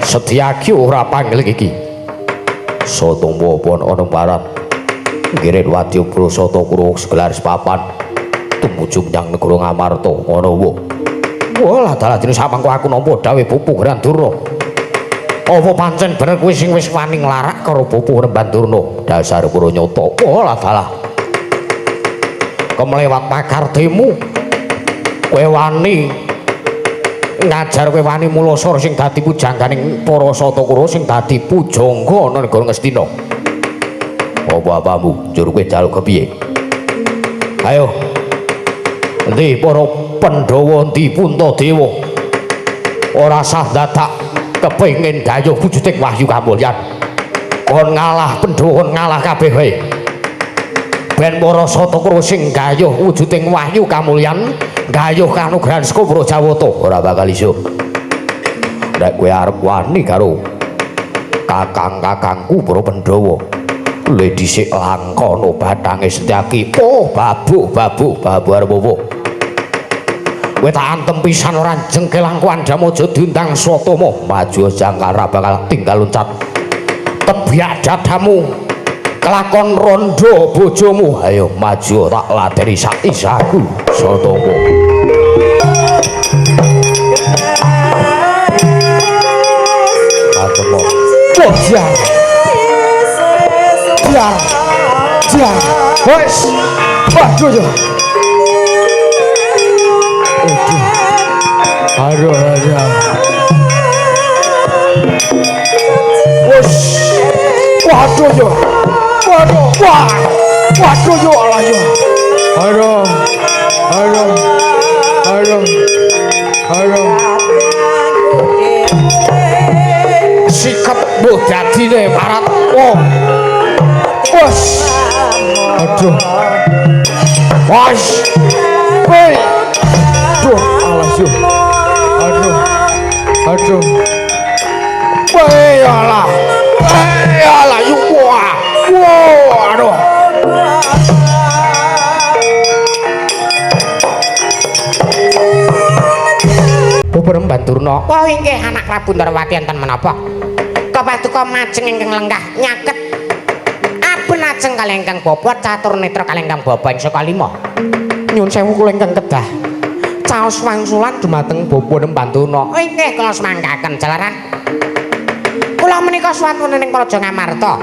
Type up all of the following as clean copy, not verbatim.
Setyaki ora panggil iki. Sotombo pon ana barat. Ngirit wadya prasata kruh segelar papan. Tumuju menyang negara Ngamarta ana wa. Wah, daladene samangko aku nampa dawuh Pupu Grandurna. Apa pancen bener kuwi sing wis wani nglarak karo Pupu Rembandurna? Dasar para nyata. Wah, dalah. Kemlewat pakardemu. Kowe wani ngajar kowe wani Mulasara sing dadi pujangganing para Satakura sing dadi pujangga ana negara Ngastina. Apa-apamu njur kowe jaluk kepiye? Ayo. Endi para Pandhawa endi Puntadewa? Ora sah dadak kepengin gayuh wujuding wahyu kamulyan. Kon ngalah Pandhawa ngalah kabeh wae. Ben para Satakura sing gayuh wujuding wahyu kamulyan, gayuh kanugrahan saka Brajawata ora bakal iso. Nek kowe arep wani karo kakang-kakangku para Pandhawa, le dhisik langkono bathange Setyaki. Oh, babu arep apa? Kowe tak antem pisan ora jengkelang Kandamaja diundang Swatama, maju Jangkara bakal tinggal loncat. Tebyak dadamu. Kelakon rondo bojomu, ayo maju tak ladeni sak isaku Swatama. Atemo. Wah, Jar. Wes. Waduh yo. Aduh. Wes. Waduh yo. Waduh yo ala yo. Aduh. Sikap mbok dadine parat. Wes. Aduh. Wes. Hei. Aduh, alas yo. Aduh. Hei alah yo. Aduh. Pupu Rembandurna. Wah inggih anak Prabu Ndarawati enten menapa? Kapaduka majeng ingkang lenggah nyaket. Aben ajeng kalih ingkang bobot catur netra kalih ingkang bobot saka lima. Nyuwun sewu kula ingkang kedah. Caos wangsulan dumateng Pupu Rembandurna. Inggih kula semangkaken jalaran. Kula menika swatune ning Praja Ngamarta.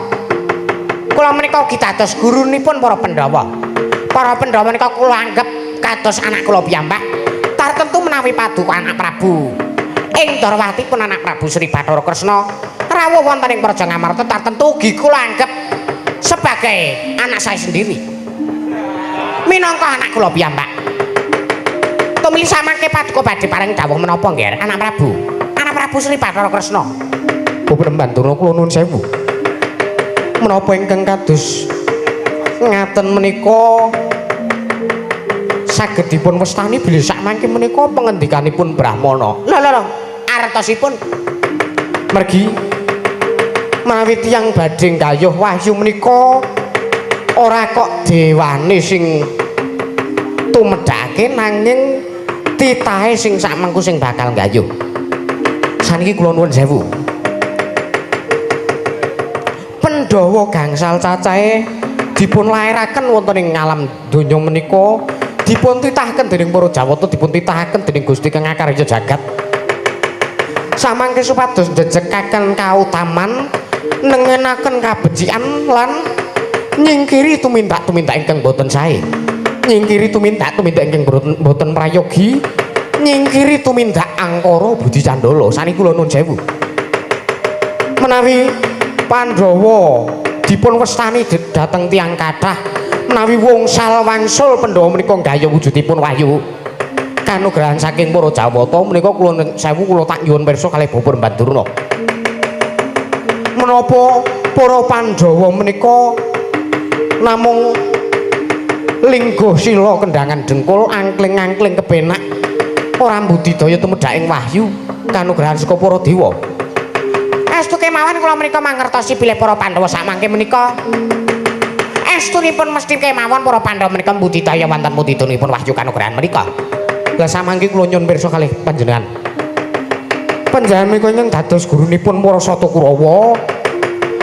Kula menika ugi dados gurunipun para Pandhawa. Para Pandhawa menika kula anggap kados anak kula piyambak. Tartentu menawi paduka anak Prabu Ndarawati pun anak Prabu Sri Bathara Kresna rawuh wonten ing Praja Ngamarta, tartentu ugi kula anggap sebagai anak saya sendiri. Minangka anak kula piyambak. Tumili samangke paduka badhe paring dawuh menapa nggih anak Prabu Sri Bathara Kresna. Pupu Rembandurna kula nuwun sewu. Menapa ingkang kados ngaten menika saged dipun wastani bilih sakmangke menika pangendikanipun Brahmana. Lho, artosipun mergi menawi tiyang badhe gayuh wahyu menika ora kok dewane sing tumedhake nanging titahe sing sakmengku sing bakal gayuh. Saniki kula nuwun sewu. Pandhawa gangsal cacahe dipun lairaken wonten ing alam donya menika, dipun titahaken dening para Jawata, dipun titahaken dening Gusti Kang Akarya Jagat. Samangke supados njejekaken kautaman, nengenaken kabecikan lan nyingkiri tumindak-tumindak ingkang boten sae. Nyingkiri tumindak-tumindak ingkang boten prayogi, nyingkiri tumindak angkara budi candala. Saniki kula nuwun sewu. Menawi Pandhawa dipun wastani dhateng tiyang kathah, menawi wungsal wangsul Pandhawa menika gayuh wujudipun wahyu kanugrahan saking para Jawata menika kula sewu kula tak nyuwun pirsa kalih Pupu Rembandurna. Menapa para Pandhawa menika namung lingguh sila kendangan dengkul angkling-angkling kepenak ora budidaya tumedhaking wahyu kanugrahan saka para dewa. estu kemawon kula menika mangertosi bilih para Pandhawa sakmangke menika estunipun mesti kemawon para Pandhawa menika budidaya wonten budidayapun wahyu kanugrahan menika. Lah samangke kula nyuwun pirsa kalih panjenengan. Panjenengan menika ingkang dados gurunipun para Sata Kurawa.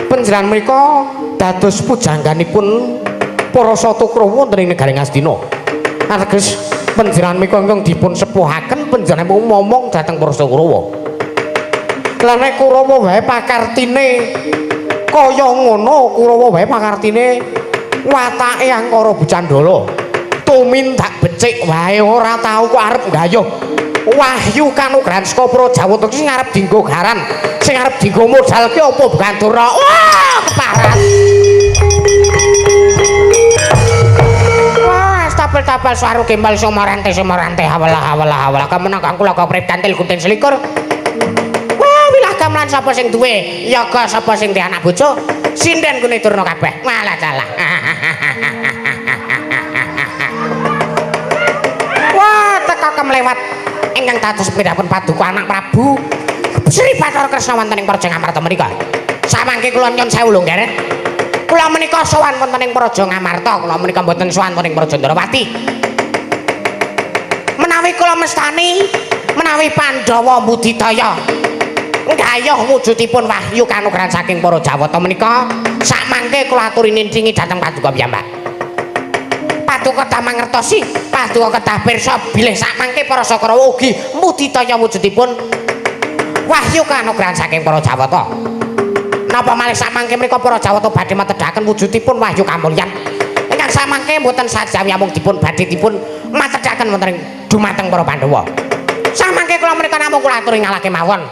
Panjenengan menika dados pujangganipun para Sata Kurawa wonten ing negaring Astina. Ateges panjenengan menika ingkang dipun sepuhaken panjenengan ngomong dhateng para Sata Kurawa. Lah nek Kurawa wae pakartine kaya ngono, Kurawa wae pakartine watake angkara Bucandala. Tumindak becik wae ora tau kok arep nggayuh. Wahyu kanugrahan saka Prajawata sing arep dienggo garan, sing arep dienggo modal ki apa Gandura. Wah, keparat. Wah, tapel-tapel suaru gimbal sumarante hawala kemenang kang kula koprip kantil gunting selikur. Wah, wilah gamelan sapa sing duwe, yaga sapa sing duwe anak bojo, sinden kene turna kabeh. Malah dalah. Wah, teka kemlewat ingkang dados pindhapun paduka anak Prabu Sri Bathara Kresna wonten ing Praja Ngamarta menika. Samangke kula nyuwun sewu lho, Nggaret. Kula menika sowan wonten ing Praja Ngamarta, kula menika mboten sowan wonten ing Praja Ndrawati. Menawi kula mestani, menawi Pandhawa mbudidaya nggayuh wujudipun wahyu kanugrahan saking para Jawata menika, samangke kula aturi nindringi dhateng paduka piyambak. Paduka kedah mangertosi, paduka kedah pirsa bilih samangke para Sakarawa ugi mudidaya wujudipun wahyu kanugrahan saking para Jawata. Napa malih samangke mriku para Jawata badhe matedhaken wujudipun wahyu kamulyan ingkang samangke mboten sajawi amung dipun badhe dipun matedhaken wonten dumateng para Pandhawa. Samangke kula menika namung kula aturi ngalake mawon.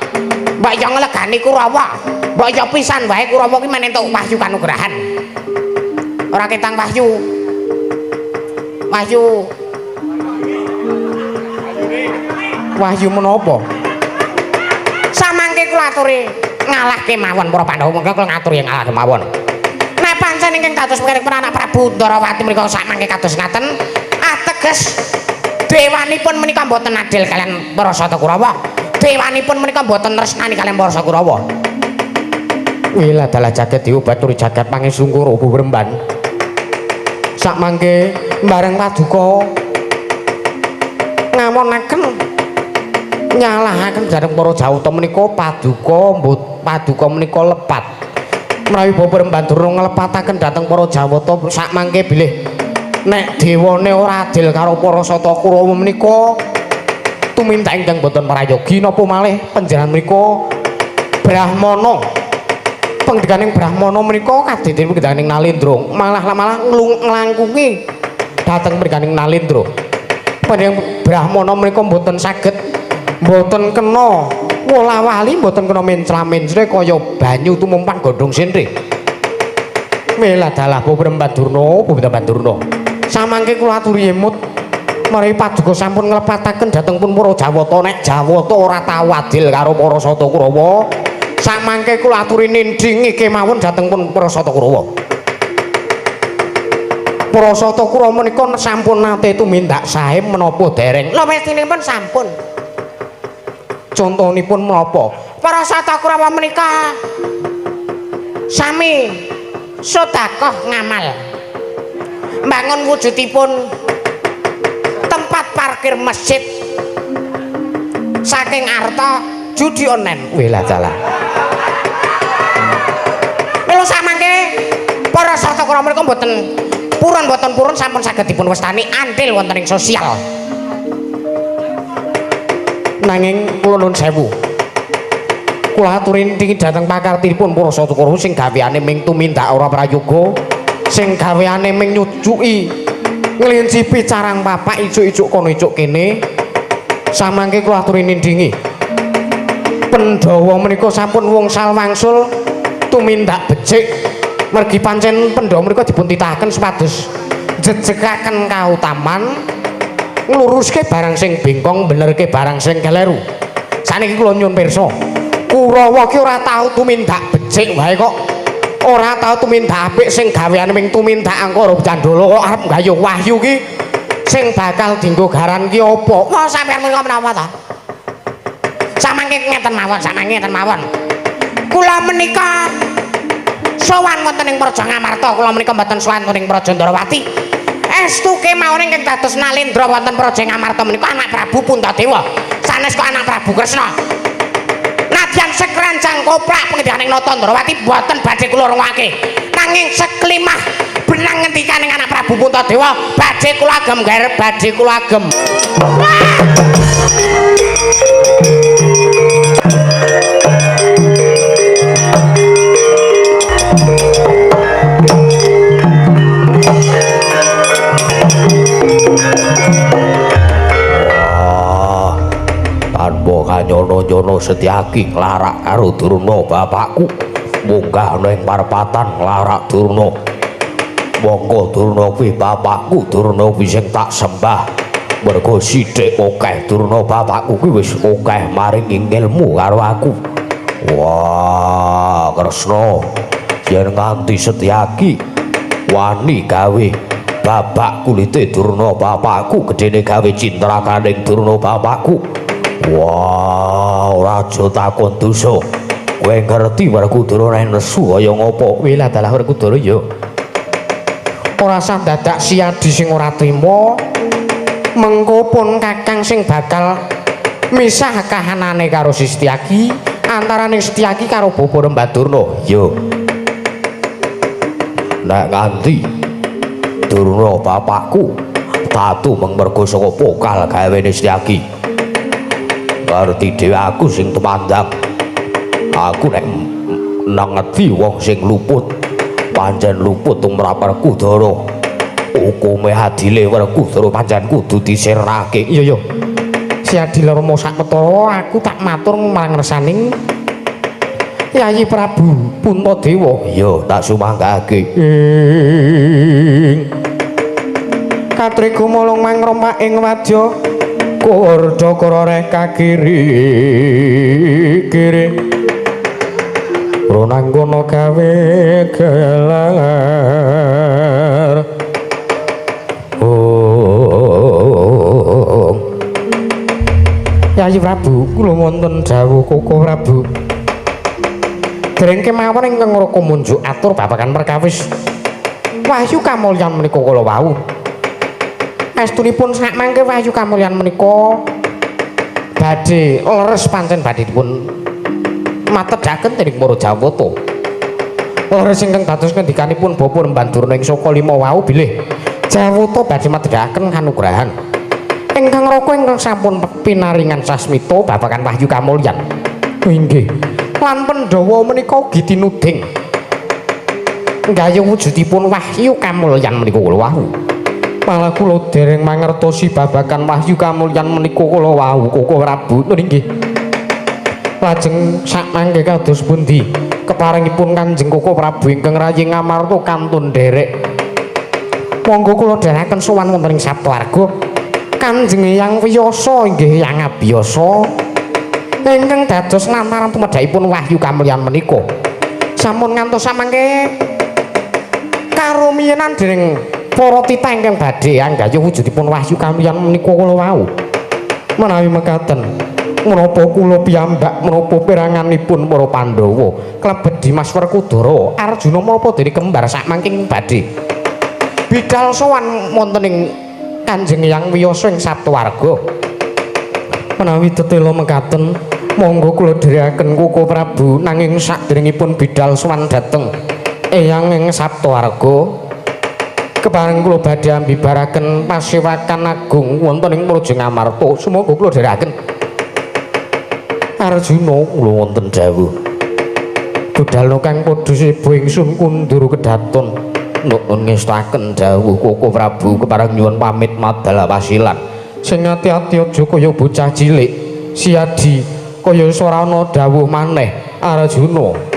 Mbak yo nglegani Kurawa, mbak yo pisan wae Kurawa ki menentuk wahyu kanugrahan. Ora ketang wahyu. Wahyu menapa? Samangke kula aturi ngalahke mawon para Pandhawa, mengko kula ngaturi ngalahke mawon. Nek pancen ingkang dados pengiripun anak Prabu Ndarawati menika samangke kados ngaten, ateges dewanipun menika mboten adil kalian para Sata Kurawa. Dewanipun menika mboten tresnani kalian para Sata Kurawa. Wila dalah jagat dewa baturi jagat pangesungkur ubu remban. Sakmangke bareng paduka ngamonaken nyalahaken dhateng para Jawata menika paduka menika lepat. Menawi Bapak Rembandurna nglepataken dhateng para Jawata sakmangke bilih nek dewane ora adil karo para Sata Kurawa menika tumindak ingkang boten prayogi napa malih panjenengan menika Brahmana. Pangdikaning Brahmana menika kadhetipun pangdikaning Nalendra malah nglangkungi dhateng pangdikaning Nalendra. Panjenengan Brahmana menika mboten saged mboten kena wola-wali, mboten kena mencra-mencre kaya banyu tumumpan godhong sindri. Mila dalah Bapak Brahmandurna, samangke kula aturi emut mari paduka sampun nglepataken dhateng pun para Jawata. Nek Jawata ora tau adil karo para Sata Kurawa, samangke kula aturi nindringi kemawon dhateng pun para Sata Kurawa. Para Sata Kurawa menika sampun nate tumindak sae menapa dereng? Lha mestinipun sampun. Contonipun menapa? Para Sata Kurawa menika sami sedekah ngamal. Mbangun wujudipun tempat parkir masjid saking arta judi online. Wela dalah. Mila samangke para Sata Kurawa menika mboten purun sampun saged dipun wastani andil wonten ing sosial. Nanging kula nuwun sewu. Kula aturi nindingi dhateng pakartinipun para Sata Kurawa sing gaweane ming tumindak ora prayoga, sing gaweane ming nyucuki ngelincipi carang papak icuk-icuk kono icuk kene. Samangke kula aturi nindingi Pandhawa menika sampun wungsal wangsul tumindak becik. Mergi pancen Pandhawa menika dipun titahaken supados jejekaken kautaman, ngluruske barang sing bengkong, benerke barang sing keleru. Saniki kula nyuwun pirsa, Kurawa ki ora tau tumindak becik wae kok. Ora tau tumindak apik sing gaweane ming tumindak angkara Bucandala kok arep nggayuh wahyu ki sing bakal dienggo garan ki apa? Wah sampeyan menika menapa ta? Samangke ngeten mawon. Kula menika sowan wonten ing Praja Ngamarta, kula menika mboten sowan wonten ing Praja Ndrawati. Estu kemawon ingkang dados Nalendra wonten Praja Ngamarta menika anak Prabu Puntadewa sanes kok anak Prabu Kresna. sekrancang koprak pengendianing Nata Ndrawati boten badhe kula rungokake. Nanging seklimah benang ngendikaning anak Prabu Puntadewa badhe kula agem garep badhe kula agem. Tanpa kanyono-nyono Setyaki nglarak karo Durna bapakku munggah ning parpatan nglarak Durna. Monggo Durna kuwi bapakku, Durna kuwi sing tak sembah. Mergo sithik akeh Durna bapakku kuwi wis akeh maringi ilmu karo aku. Wah, Kresna yen nganti Setyaki wani gawe babak kulite Durna bapakku, gedene gawe cintrakaning Durna bapakku. Wah, ora aja takon dosa. Kowe ngerti Werkudara nesu kaya ngopo? Wela dalah Werkudara ya. Ora sah dadak Siadi sing ora trima. Mengko pun Kakang sing bakal misah kahanane karo Setyaki, antaraning Setyaki karo Bapa Rembadurna. Yo. Nek nganti Durna bapakku tatu mung mergo saka pokal gawene Setyaki. Ngerti dhewe aku sing temandang. Aku nek nangeti wong sing luput pancen luput tumrap Werkudara. Hukume adile Werkudara pancen kudu disirnake. Iya ya. Si adil Rama sakmetara aku tak matur marang resaning Yayi Prabu Puntadewa. Iya, tak sumanggake. Katriku mulung mangrompak ing wadya Kurda kororeh kakiri kiri Ronanggono gawe gelar Yayi Prabu kula wonten dawuh Koko Prabu dereng kemawon ingkang ngroko munjuk atur babagan perkawis wahyu kamulyan menika kala wau estunipun sak mangke wahyu kamulyan menika badhe leres pancen badhe dipun matedaken dening para Jawata. Leres ingkang dados ngendikanipun Bapa Rembadurna ing saka lima wau bilih Jawata badhe matedaken kanugrahan. Ingkang raka ingkang sampun pinaringan sasmita babagan wahyu kamulyan. Inggih. Lan Pandhawa menika ugi tinuding nggayuh wujudipun wahyu kamulyan menika kala wau. Malah kula dereng mangertosi babagan wahyu kamulyan menika kala wau Koko Prabu. Nggih. Lajeng sakmangke kados pundi keparingipun Kanjeng Koko Prabu ingkang rayi ngamarta kantun derek. Monggo kula dherekaken sowan wonten ing Saptawarga. Kanjeng Hyang Wiyasa inggih Hyang Abiyasa ingkang dados lantaran tumedhakipun wahyu kamulyan menika. Sampun ngantos samangke karumiyenan dening para titah ingkang badhe anggayuh wujudipun wahyu kamulyan menika kala wau. Menawi mekaten, menapa kula piyambak menapa peranganipun para Pandhawa klebet Dimas Werkudara Arjuna menapa dene kembar sakmangking badhe bidhal sowan wonten ing Kanjeng Hyang Wiyasa ing Saptawarga. Menawi tetela mekaten, monggo kula dherekaken Koko Prabu nanging sakderengipun bidhal sowan dhateng Eyang ing Saptawarga. Kepareng kula badhe ambibaraken pasewakan agung wonten ing Praja Ngamarta. Sumangga kula dherekaken Arjuna kula wonten dawuh. Budal kang padha sebo ingsun kundur kedaton nuwun ngestaken dawuh Koko Prabu kepareng nyuwun pamit madal wasilan. Sing ati-ati aja kaya bocah cilik. Siadi kaya sarana dawuh maneh Arjuna.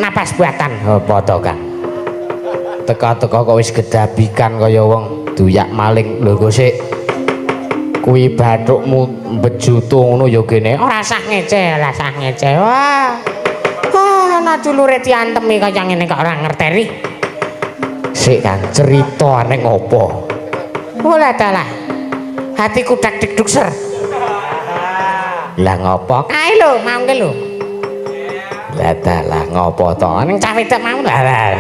napas buatan. Apa to, Kang? Teka-teka kok wis gedabikan kaya wong duyak maling. Lho kok sik kuwi bathukmu bejutu ngono ya kene. Ora sah ngece, ora sah ngece. Wah. Ana dulure diantemi kaya ngene kok ora ngerteni. Sik Kang, cerita ning opo? Olah dalah. Hatiku dak dik duk ser. Lah ngopo? Ae lho, mangke lho. Lah dalah ngopo to? Ning cah wedok mau lah.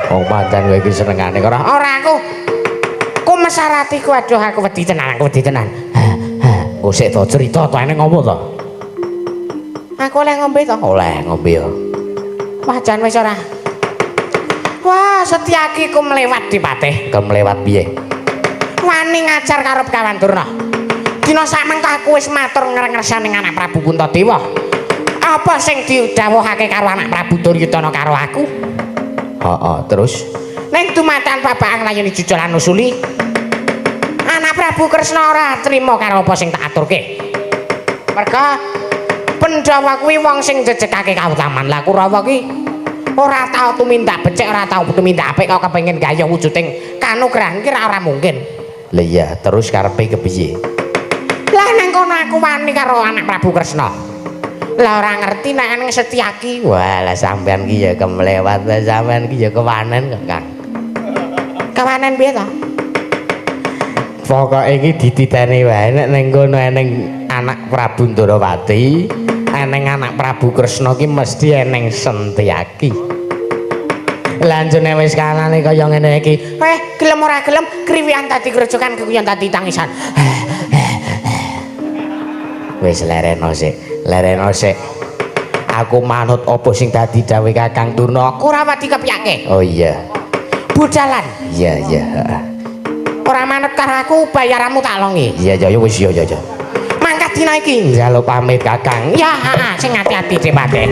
Wong pancen kowe iki senengane ora? Ora aku. Ku mesar atiku, aduh aku wedi tenan, aku wedi tenan. Kok sik to cerita to ning ngopo to? Aku oleh ngombe to. Oleh ngombe yo. Wah, jan wis ora. Wah, Setyaki ku melewat di patih. Kemlewat piye? Wani ngajar karo kawan Durna. Dina samengko aku wis matur ngrengsani anak Prabu Puntadewa. Apa sing didhawuhake karo anak Prabu Duryudana karo aku? Heeh, terus Ning dumatan bapak nglayani jujulan usuli. Anak Prabu Kresna ora trima karo apa sing tak aturke. Merga Pandhawa kuwi wong sing njejegake kautaman. Lah Kurawa ki ora tau tumindak becik, ora tau tumindak apik kok kepengin gaya wujuding kanugrahan ki ora mungkin. Lah iya, terus karepe kepiye? Lah nang kono aku wani karo anak Prabu Kresna. Lah ora ngerti nek ning Setyaki. Wah, lah sampean ki ya kemlewat, lah sampean ki ya kewanen kok, Kang. Kawanan piye to? Pokoke iki dititeni wae nek ning kono eneng anak Prabu Ndarawati, eneng anak Prabu Kresna ki mesti eneng Setyaki. Lanjune wis kanane kaya ngene iki. Gelem ora gelem kriwian dadi grojokan keguyon dadi tangisan. Wis lereno sik. Aku manut apa sing dadi dawuh Kakang Durna. Kurawati kepiyake. Oh iya. Budalan. Iya, heeh. Ora manut karo aku bayaranmu tak longi. Iya, ya wis ya. Mangkat dina iki. Njaluk pamit Kakang. Ya, heeh, sing ati-ati Depate.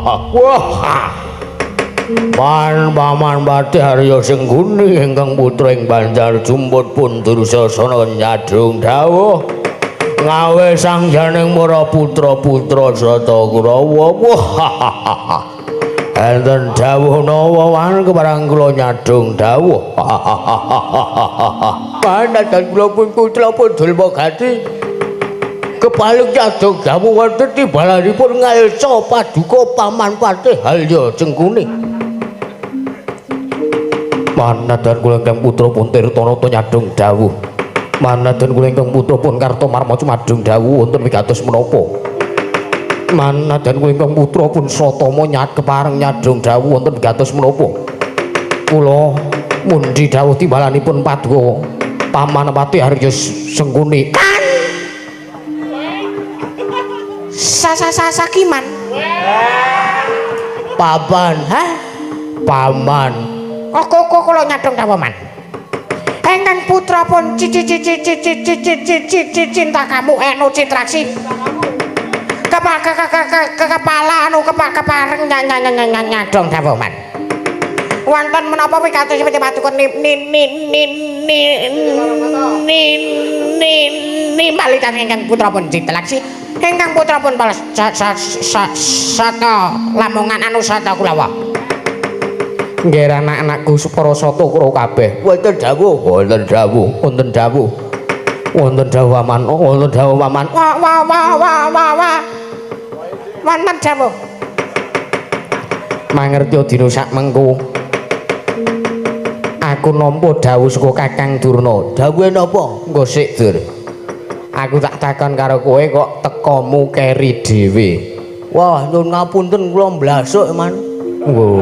Wah. Paman Pati Harya Sengguni ingkang putra ing Banjar Jumput pun Dursasana nyadhung dawuh ngawe sangjaning para putra-putra Sata Kurawa. Enten dawuh napa wan keparang kula nyadhung dawuh. Panjenengan kula pun putra pun Dulma Gati kepalik nyadhung dawuh wonten timbalanipun ngalsa paduka Paman Pati Harya Sengguni. Manadhan kula ingkang putra pun Tirtanata nyadhung dawuh. Manadhan kula ingkang putra pun Kartomarma nyadhung dawuh wonten wigatos menapa. Manadhan kula ingkang putra pun Satama kepareng nyadhung dawuh wonten wigatos menapa. Kula mundi dawuh timbalanipun paduka Paman Pati Harya Sengguni. Kan. Sakiman. Paman, Paman. Kok kula nyadhong dawuh man. Engkang putra pun cinta kamu enu citraksi. Kepala anu kepareng nyadhong dawuh man. Wonten menapa wigatos seperti paduka balikan engkang putra pun citraksi. Engkang putra pun balas sata Lamongan anu Sata Kulawa. Nggih anak-anakku para Sata Kurawa kabeh. Wonten dawuh, wonten dawuh, Wonten dawuh. Wonten dawuh Paman, wonten dawuh Paman. Wah. Wonten dawuh. Mangertya dina sak mengko. Aku nampa dawuh saka Kakang Durna. dawuhe napa? Engko sik, Dur. Aku tak takon karo kowe kok tekomu keri dhewe. Wah, nyuwun ngapunten kula mblasuk, Man. Wo.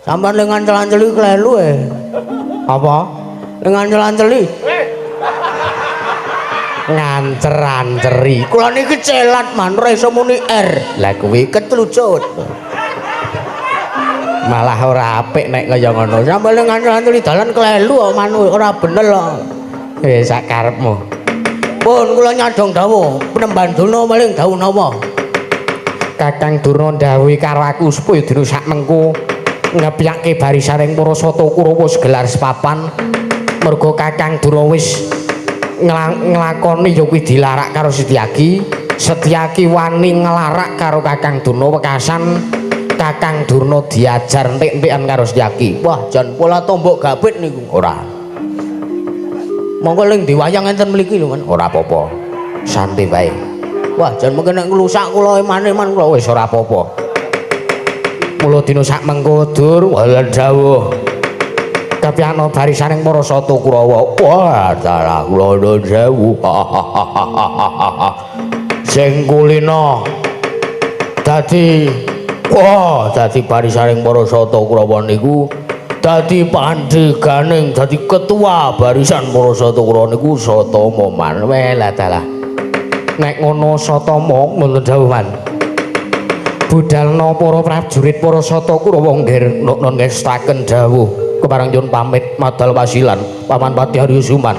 Sampeyan lengan celan-celi klelu Apa? lengan celan-celi. Ngancer-anceri. Kula niki celat, Man, ora iso muni R. Lah kuwi Ketlucut. malah ora apik nek kaya ngono. Sampeyan lengan celan-celi dalan klelu kok, Man, ora bener kok. Sak karepmu. Pun kula nyadhong dawuh, penemban dono paling dawuh napa? Kakang Durna dawuhi karo aku supaya dina sak mengko ngepyake barisaning para Sata Kurawa segelar sepapan. Merga Kakang Durna wis nglakoni ya kuwi dilarak karo Setyaki. Setyaki wani nglarak karo Kakang Durna wekasan Kakang Durna diajar entik-entikan karo Setyaki. Wah, jan pola tombok gabit niku. Ora. Monggo ling diwayang enten mriki lho, Man. Ora apa-apa. Santai wae. Wah, jan mengke nek nglusak kula emane, Man, kula Wis ora apa-apa. Mula dina sak mengko Dur wala dawuh. kepyana barisaning para Sata Kurawa. Wah, dalah kula nuwun sewu. Sing kulina dadi dadi barisaning para Sata Kurawa niku dadi pandheganing dadi ketua barisan para Sata Kurawa niku Satama, Man. Welah dalah. Nek ngono Satama mboten dawuh Man. Budalna para prajurit para Sata Kurawa nggih ngestaken dawuh kepareng nyuwun pamit madal wasilan Paman Pati Harya Suman.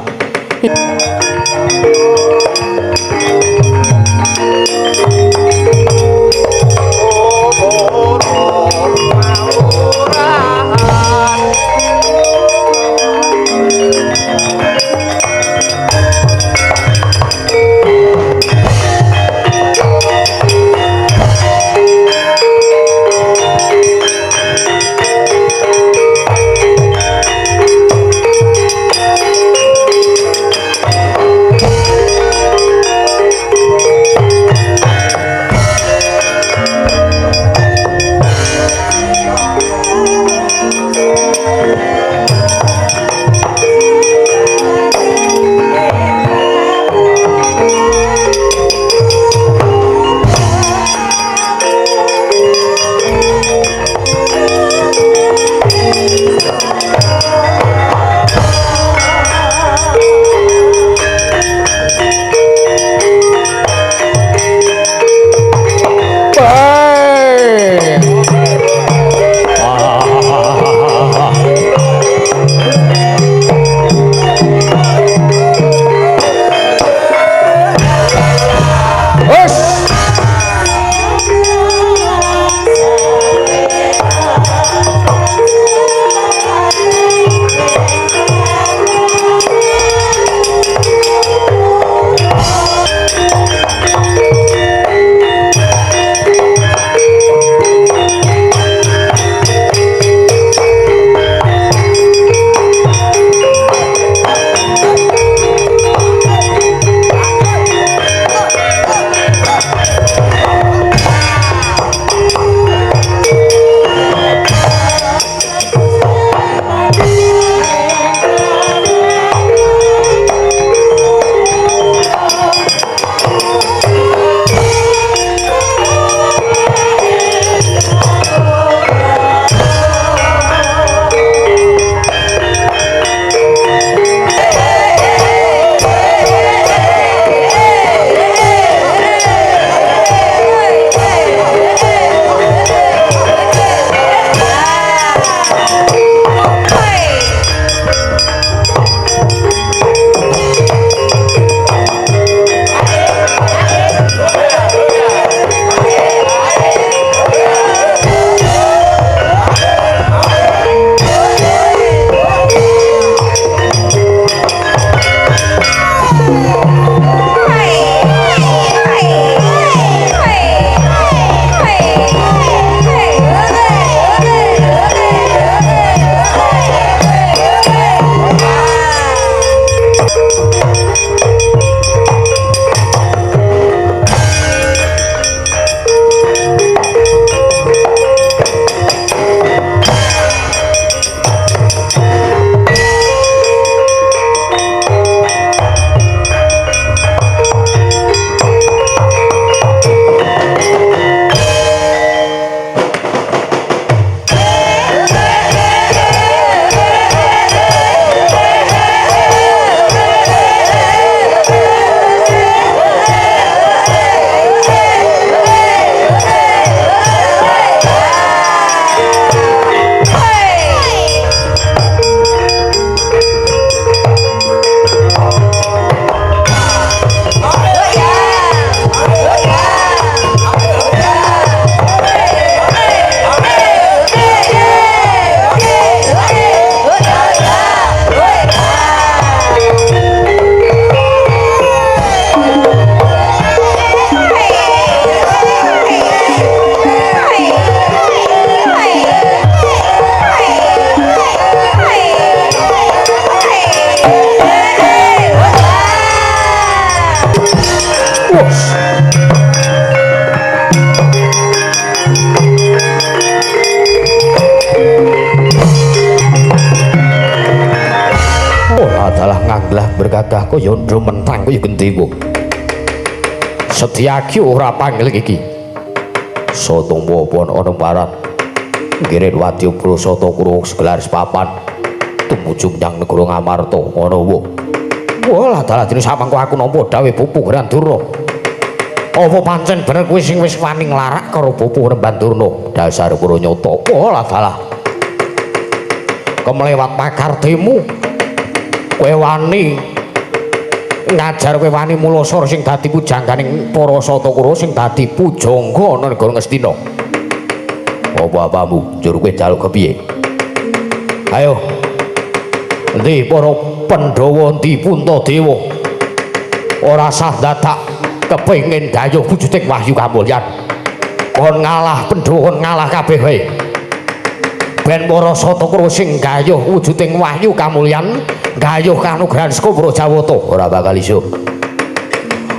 dalah nganglah bergagah kaya ndro mentang kaya gendhewa. Setyaki ora panggil iki. Sotombo pon ana barat. Ngirit wadya prasata kuro segelaris papan. Tumuju menyang negara Ngamarta ana wa. Walah dalah dene samangko aku nampa dawuh Pupu Grandurna. Apa pancen bener kuwi sing wis wani nglarak karo Pupu Rembandurna? Dasar para nyata. Walah dalah. Kemlewat makardemu. Kowe wani ngajar kowe wani mulasara sing dadi pujangganing para Satakura sing dadi pujangga ana negara Ngastina. Apa-apamu njur kowe jaluk kepiye? Ayo. Endi para Pandhawa endi Puntadewa? Ora sah dadak kepengin dayuh wujuding wahyu kamulyan. Kon ngalah Pandhawa ngalah kabeh wae. Ben para Satakura sing gayuh wujuding wahyu kamulyan, gayuh kanugrahan saka Brajawata ora bakal iso.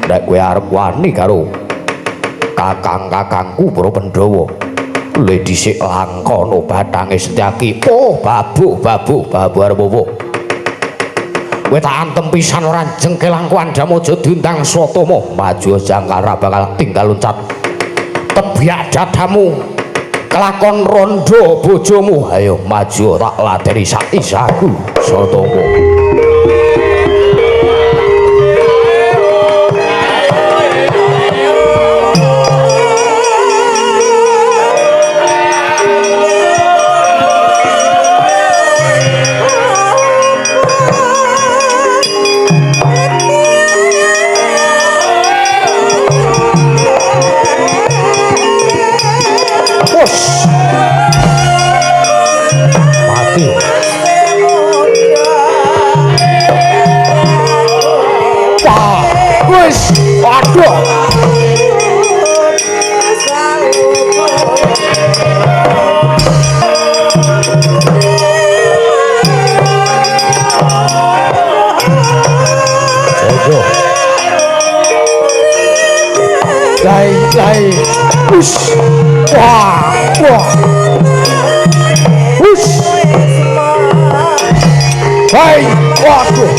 Nek kowe arep wani karo kakang-kakangku para Pandhawa, le dhisik langkono bathange Setyaki. Oh, babu arep apa? Kowe tak antem pisan ora jengkel langkuan Damaja diundang Swatama, maju jangkal ra bakal tinggal loncat. Tebyak dadamu. Kelakon rondo bojomu, ayo maju tak ladeni sak isaku Swatama. Mati. Wah, wis, aduh. Lai, wis, wah. Wis. Hai, waduh.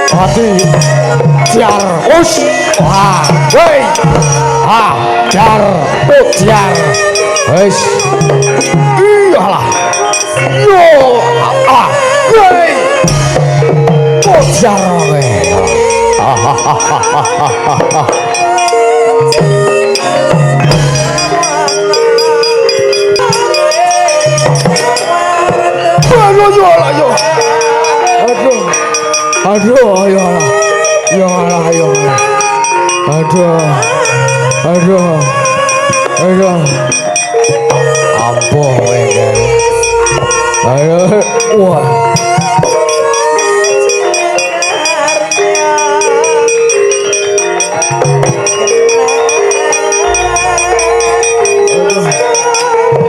Hati, jar, us, wah, hei, jar, jar, wis, iyalah, yo, hei, jar, weh, yo, aduh, yo, aduh, ampuh, wah,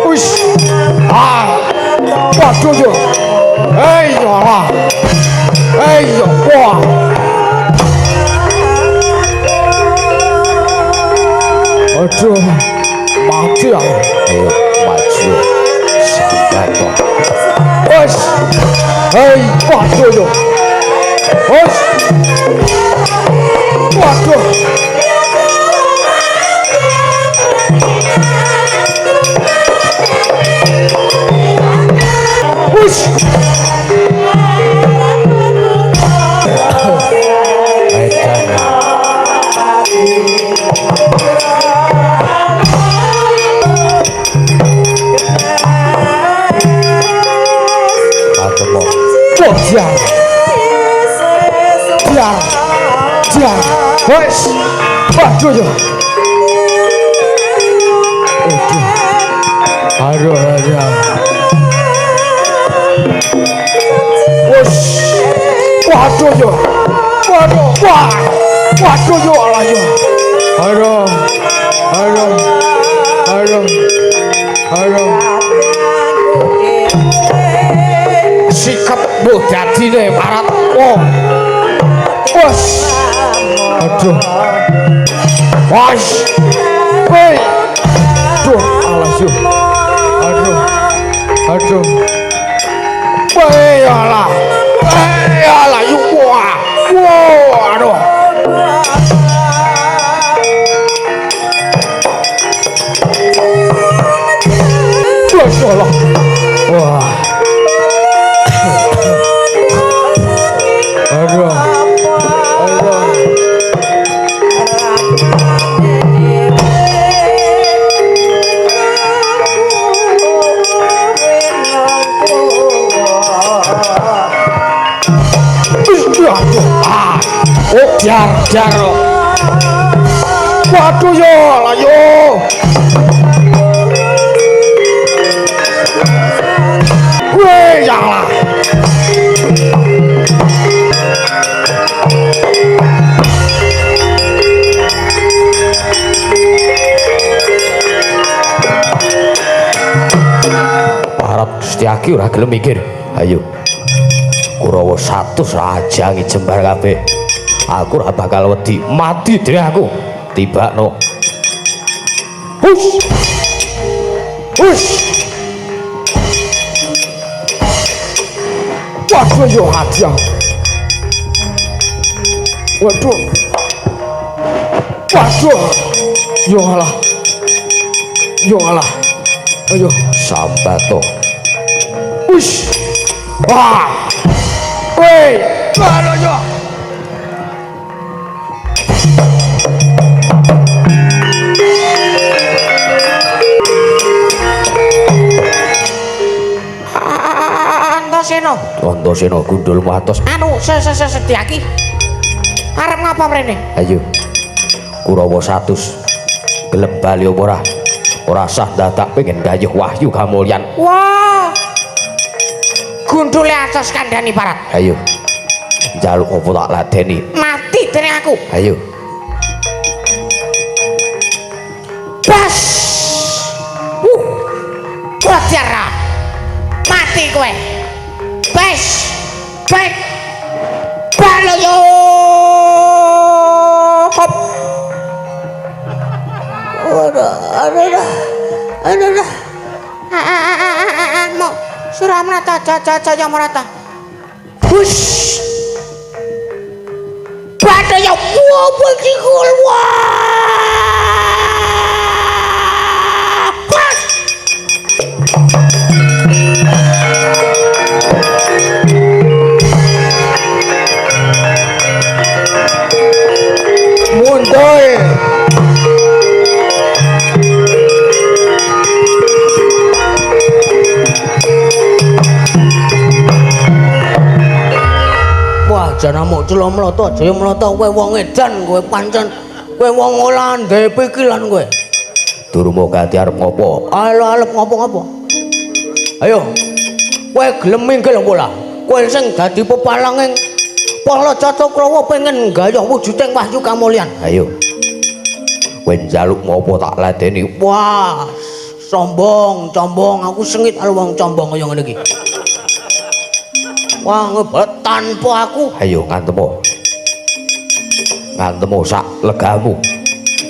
uish, waduh yo, iyalah, wah. Aduh, mati aku. Ayo, maju. Sampai toh. Wes. Hei, waduh yo. Wes. Waduh. Wes. Jar, wes, waduh yo. Aduh, wes, waduh yo, waduh yo, alah yo. Aduh. Sikap bu dadine marat wong. Wes. Aduh. Wes. Woi. Aduh, alas yo. Aduh. Aduh. Woi, alah. Alah yo. Wah. Wah, aduh. Masalah. Wah. Aduh. Aduh. Ah. Oh, jar. Waduh yo, lah yo. Weh, janganlah. Parap Setyaki ora gelem mikir. Ayo. Kurawa 100 raja ngijembar kabeh. Aku ora bakal wedi mati dhewe aku. Tibakno. Hush. Hush. Waduh yo hadiah. Waduh. Waduh. Yo alah. Yo alah. Ayo sambato. Ush. Wah. Woi, aduh yo. Antasena gundulmu atos. Anu, Setyaki. Arep ngapa mrene? Ayo. Kurawa 100. Gelem bali apa ora? Ora sah dadak pengen gayuh wahyu kamulyan. Wah. Gundule atos kandhani parat. Ayo. Njaluk apa tak ladeni? Mati dening aku. Ayo. Bas. Bajara. Mati kowe. Bas. Baik. Baloyo. Hop. Aduh. Mau surah merata, jaya merata. Hush. Baloyo. Wah, begikul. Wah. Bas. Mundur. Wah, jana mok celo mloto, jaya mloto kowe wong edan kowe pancen kowe wong olahan gawe pikiran kowe. Durmo ganti arep ngopo? Arep ngopo-ngopo? Ayo. Kowe gelem minggil apa ora? Kowe sing dadi pepalanging Para Catakrawa pengen gayuh wujuding wahyu kamulyan. Ayo. Kowe njaluk ngopo tak ladeni? Wah, sombong, aku sengit karo wong combong kaya ngene iki. Wah, ngebet tanpa aku. Ayo ngantemo. Ngantemo sak legamu.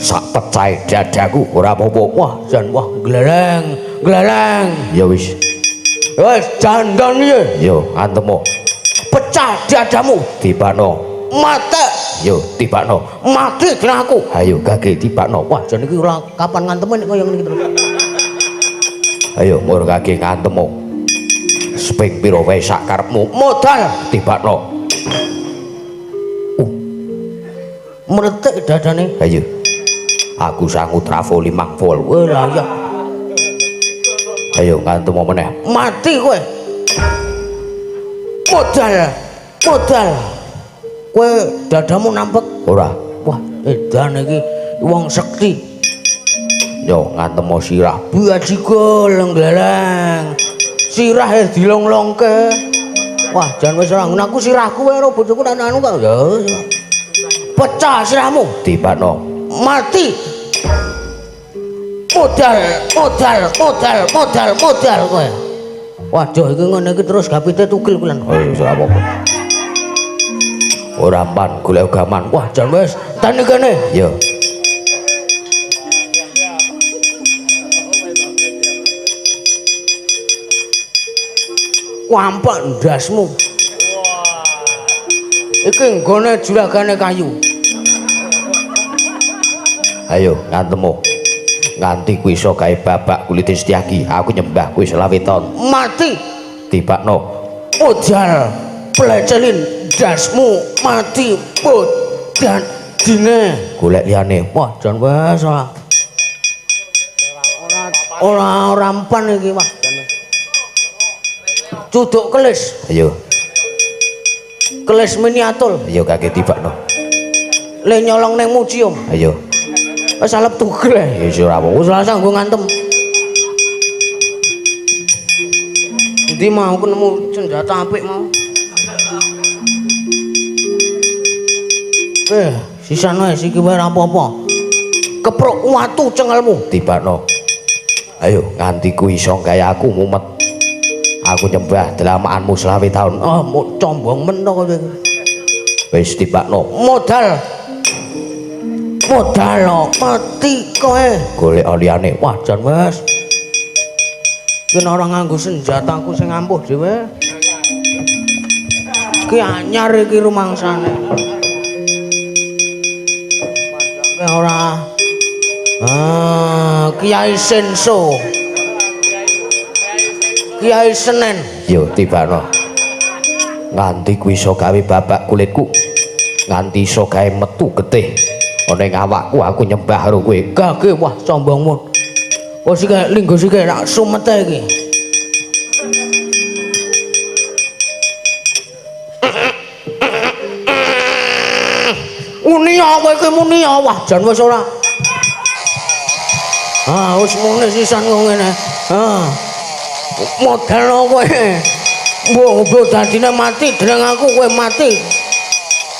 Sak pecahe dadaku ora apa-apa. Wah, jan wah glereng. Ya wis. Wis jandan iki. Yo ngantemo. Pecah dadamu. Tibano. Mate. Yo tibano. Mati kena aku. Ayo gage tibano. Wah, jan iki ora kapan nganteme kaya ngene iki terus. Ayo mur gage ngantemo. Sping piro wae sak karepmu. Modal Tibano. mretik dadane. Ayo. Aku sangu trafo 5 volt. Wah, lah ya. Ayo ngantemo meneh. Mati kowe. Modal. Kowe dadamu nampek Ora. wah edan iki wong sekti. Yo ngantemo sirah. Biajiko lenggeleng. Sirah dilonglongke. Wah, jan wis ora ngono aku sirahku wae karo bojoku tak anu kok ya. Pecah sirahmu. Tibano. Mati. Modal kowe. Waduh iki ngene iki terus gapite tukil kulan. Oh, ora apa-apa. ora pan golek gaman. Wah, jan wis tani kene. Yo. Wampak ndasmu. Iki nggone juragane kayu. Ayo ngantemu. Nganti kuwi iso gawe babak kulit Setyaki. Aku nyembah kuwi selawe taun. Mati. Tibakno. Ojal plecelin dasmu mati dan dine Golek liyane. wah jan wis ora rampan iki wah cuduk kelis Ayo. kelis miniatur Ayo kakek tibakno. le nyolong neng museum Ayo. wis alep tugel Ya wis ora apa. wis ora sanggo ngantem ndi mau nemu senjata apik mau sisan wis iki wae ora apa-apa keprok watu cengelmu Tibakno. Ayo nganti kuwi iso gawe aku mumet. Aku nyembah delamaanmu selawe taun. ah mau combong men to kowe Wis tibakno. modal mati kowe Golek liyane. wah jan wis yen ora nganggo senjataku sing ampuh dhewe iki anyar iki rumangsane ora Kiai Senso Kiai Senen Yo tibakno. Nganti kuwi iso gawe babak kulitku. Nganti iso gawe metu getih. Ana ing awakku aku nyembah karo kowe. gage wah sombongmu wis iki linggo sik nak sumete iki muni apa iki muni wah jan wis ora wis muni sisan ngene modal kowe mbok dadine mati dereng aku kowe mati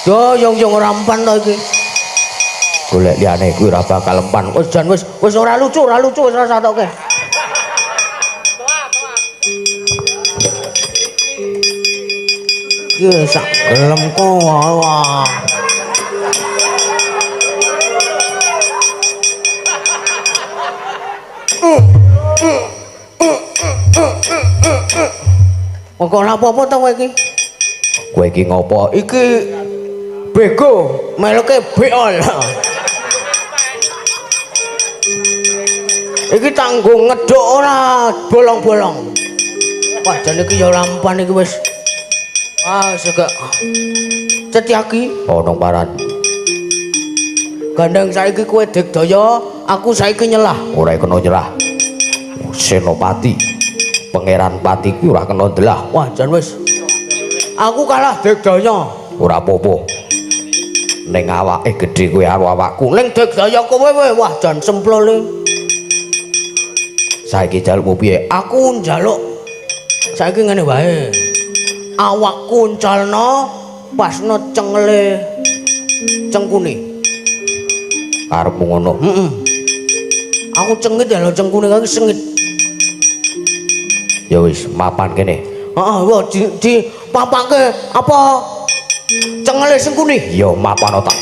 yo yung rampan to iki Golek liyane kuwi ora bakal empan. wis jan wis ora lucu wis ora satoke iki sak gelem wah kok ora apa-apa to kowe iki Kowe iki ngopo? iki bego meluke beol iki tanggung ngedok ora bolong-bolong wah jan iki ya rampan iki wis segak Setyaki Ana paran. gandeng saiki kowe digdaya aku saiki nyelah Ora kena nyerah. Senopati. Pangeran Pati kuwi ora kena ndelah. wah jan wis aku kalah digdaya Ora apa-apa. Ning awake gedhe kowe karo awakku. ning digdaya kowe wah jan semplole Saiki jalukmu piye? aku njaluk saiki ngene wae awakku ncalno pasno cengele cengkune Karepmu ngono. aku cengit ya lho cengkune kaki sengit Ya wis, mapan kene. heeh wah di papake apa cengele sengkune Ya mapan otak.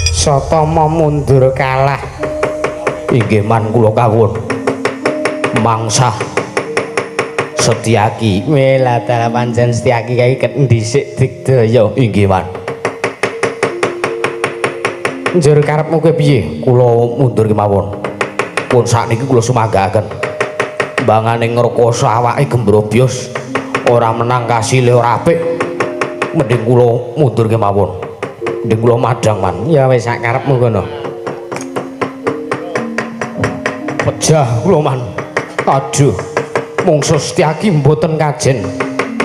Satama mundur kalah Inggih man kula kawon. Mangsa Setyaki. wela dalah pancen Setyaki kae ket dhisik digdaya Inggih man. njur karepmu kowe piye Kula mundur kemawon. Pun sakniki kula sumanggaken. Mbangane ngrekoso awake gembrobyos ora menang kasile ora apik. Mending kula mundur kemawon. Mending kula madhang man. ya wis sak karepmu kono Pejah kula man. aduh mungsuh Setyaki mboten kajen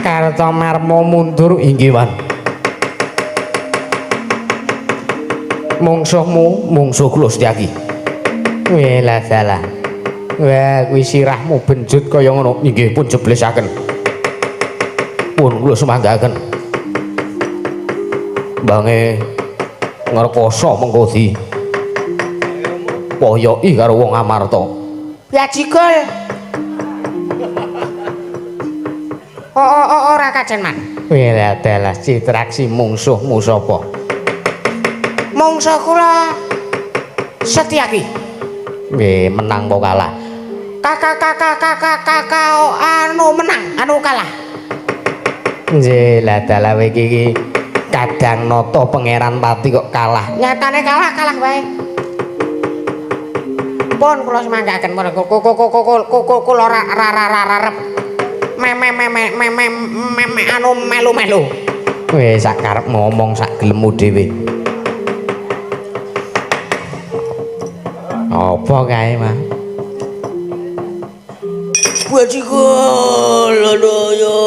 karta marmo mundur Inggih man. Mungsuhmu, mungsuh kula Setyaki. Welah dalah. Wah, kuwi sirahmu benjut kaya ngono. Inggih pun jeblesaken. Pun kula semanggaken. Bange ngrekoso mengko di poyoki karo wong Amarta. Ya jigol. Ora kajen man. Welah dalah citraksi mungsuhmu sapa? Mungsuh kula Setyaki. Nggih, menang apa kalah? Kakak anu menang, anu kalah. Nggih, lah dalah kowe iki kadang nata pangeran pati kok kalah. Nyatane kalah wae. Pun kula semanggaken kula rarep. Anu melu-melu. Wis sak karepmu ngomong sak gelemu dhewe. Apa kae, Mas? Bajikul, aduh yo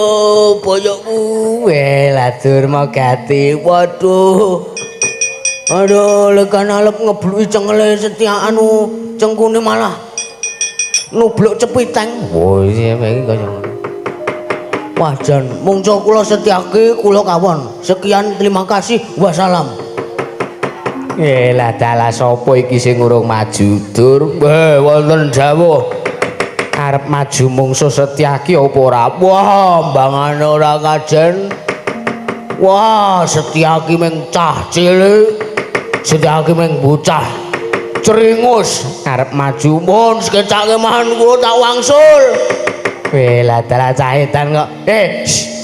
poyokku. Welah durma gati. Waduh. Aduh, lekan alep ngebluki cengele Setyaki anu cengkune malah nubluk cepiteng. Oh, iya iki kaya ngono. Wajan, mungsuh kula Setyaki kula kawon. Sekian, terima kasih. Wassalam. Lah dalah sapa iki sing urung maju? Dur, wonten dawuh. Arep maju mungsuh Setyaki apa ora? Wah, mbangane ora kajen. Wah, Setyaki meng cah cilik. Setyaki meng bocah ceringus. Arep maju Pun sekecake mahan kula tak wangsul. lah dalah cahetan kok.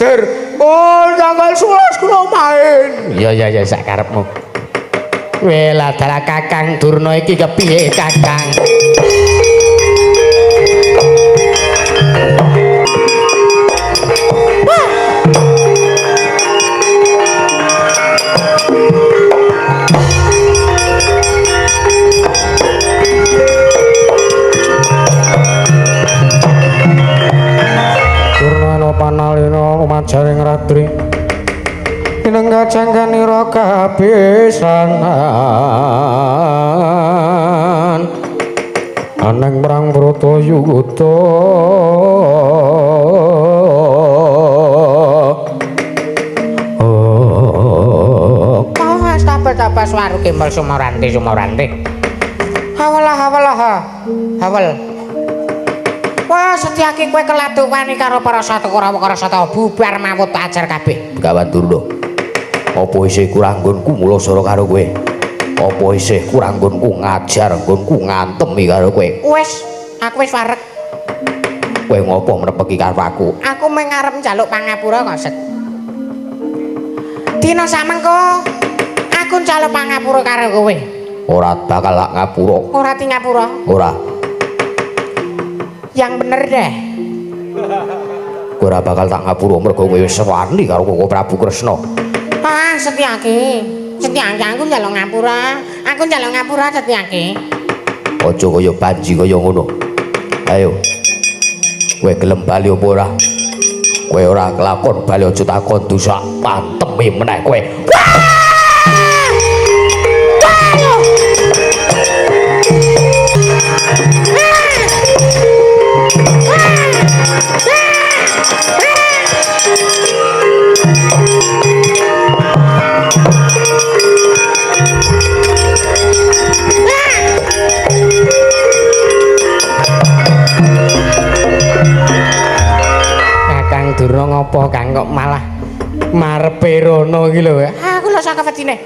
Dur, pun tanggal 11 kula main. Ya sak karepmu. Lah dalah Kakang Durna iki kepiye, Kakang? Panalina umajaring ratri pinenggah jangganira kapisanan aneng perang Bratayuda Tapel suwaru kembal sumaranti hawalah wah Setyaki kowe keladukani karo para Sata bubar mawut ajar kabeh. Kawan Durna. Apa isih kurang nggonku mulasara karo kowe? Apa isih kurang nggonku ngajar, nggonku ngantemi karo kowe? Wis, aku wis wareg. Kowe ngopo mrepeki karo aku? Aku mung ngarep njaluk pangapura kok, Set. Dina samengko aku njaluk pangapura karo kowe. Ora bakal lak ngapura. Ora ti ngapura. Ora. Yang bener deh. Kowe ora bakal tak ngapura mergo kowe wis sewani karo Koko Prabu Kresna. Ah, Setyaki aku njaluk ngapura. Aku njaluk ngapura Setyaki. Aja kaya banji kaya ngono. Ayo. Kowe gelem bali apa ora? Kowe ora kelakon bali aja takon dosa panteme meneh kowe. Kakang Durna ngopo Kang kok malah marepe rono iki lho. Aku lho sak wedine.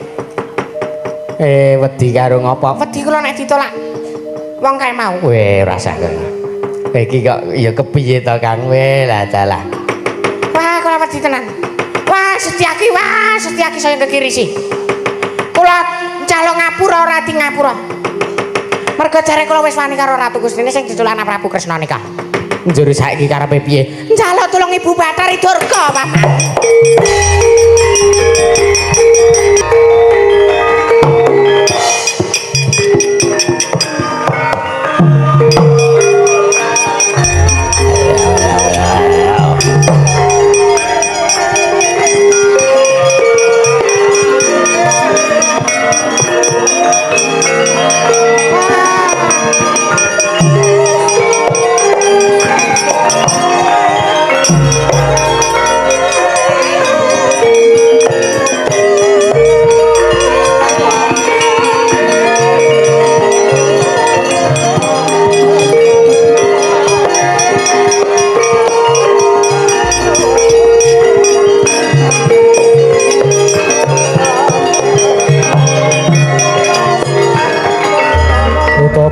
Wedi karo ngopo? Wedi kula nek ditolak wong kae mau. Ora usah kok. Iki kok ya kepiye to Kang? Lah dalah. Wah, kula wedi tenan. Wah, Setyaki saya kekirisi. Kula calon ngapura ora di ngapura. Mergo jare kula wis wani karo Ratu Gustine sing ditulak Prabu Kresna nikah. Njur saiki karepe piye? Njaluk tulung Ibu Bathari Durga, Paman.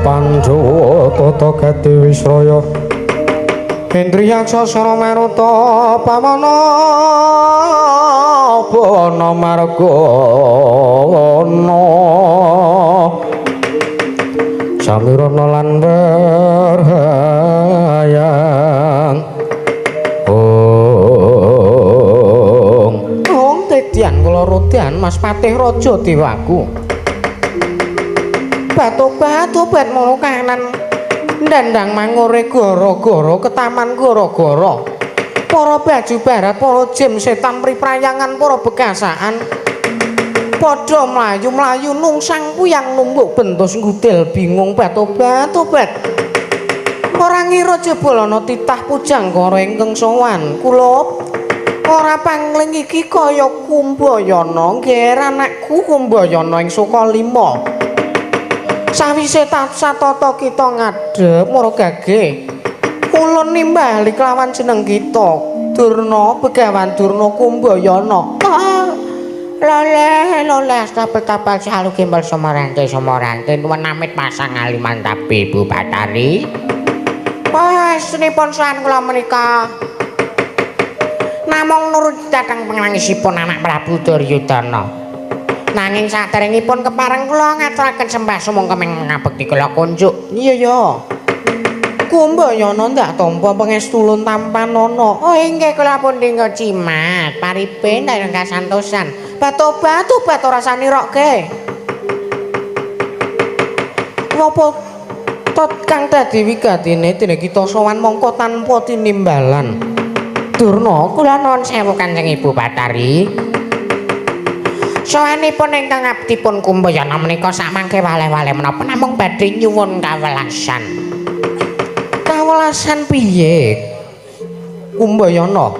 Pandhawa tata gati Wisraya Indriyaksa Sara Maruta Pamana Bana Margana Samirana lan Werhayang Ong tedian kula rodan Mas Patih Raja Dewaku Batu-batu mono kahanan ndandang mangure gara-gara ketaman gara-gara para baju barat para jem setan priprayangan para begasaan padha mlayu-mlayu nungsang puyang numbuk bentus ngudel bingung batu-batu ora ngira jebul ana titah pujanggara ingkang sowan kula ora pangling iki kaya Kumbayana nggih anakku Kumbayana ing Sukalima sawise satata kita ngadhep mara gage ulun nimbali kelawan jeneng kita Durna Begawan Durna Kumbayana loleh tapel-tapel salu gimbal Semarante nuwun amit pasang aliman tapi Ibu Bathari pasenipun sahan kula menika namung nurut dhateng pangangisipun anak Prabu Duryudana nanging saderengipun kepareng kula ngaturaken sembah sumangga ngabekti kula kunjuk iya ya Kumbayana ndak tampa pangestu ulun tampanana oh inggih kula pun dinggo cimat paripe ndak kasantosan batu-batu ora sanirokke napa tot kang dadi wigatine dene kita sowan mongko tanpa tinimbalan Durna kula nuwun sewu Kanjeng Ibu Bathari sawanipun ingkang abdipun Kumbayana menika samangke waleh-waleh menapa namung badhe nyuwun kawelasan piye Kumbayana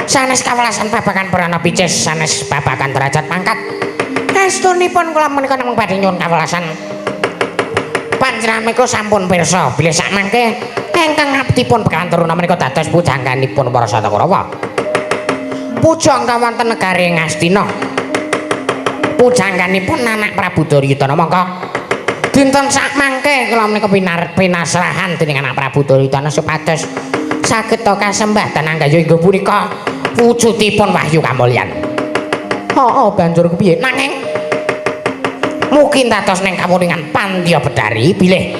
sanes kawelasan babagan prana picis sanes babagan derajat pangkat estunipun kula menika namung badhe nyuwun kawelasan panjenengan menika sampun pirsa bilih samangke ingkang abdipun Bekanturna menika dados pujangganipun para Sata Kurawa pujangga wonten negari Ngastina pujangganipun anak Prabu Duryudana mongko dinten sakmangke kula menika pinasrahan dening anak Prabu Duryudana supados saged kasembatan anggaya inggih punika wujudipun wahyu kamulyan banjur kepiye nanging mungkin dados ning kawuningan Pandya Bedari bilih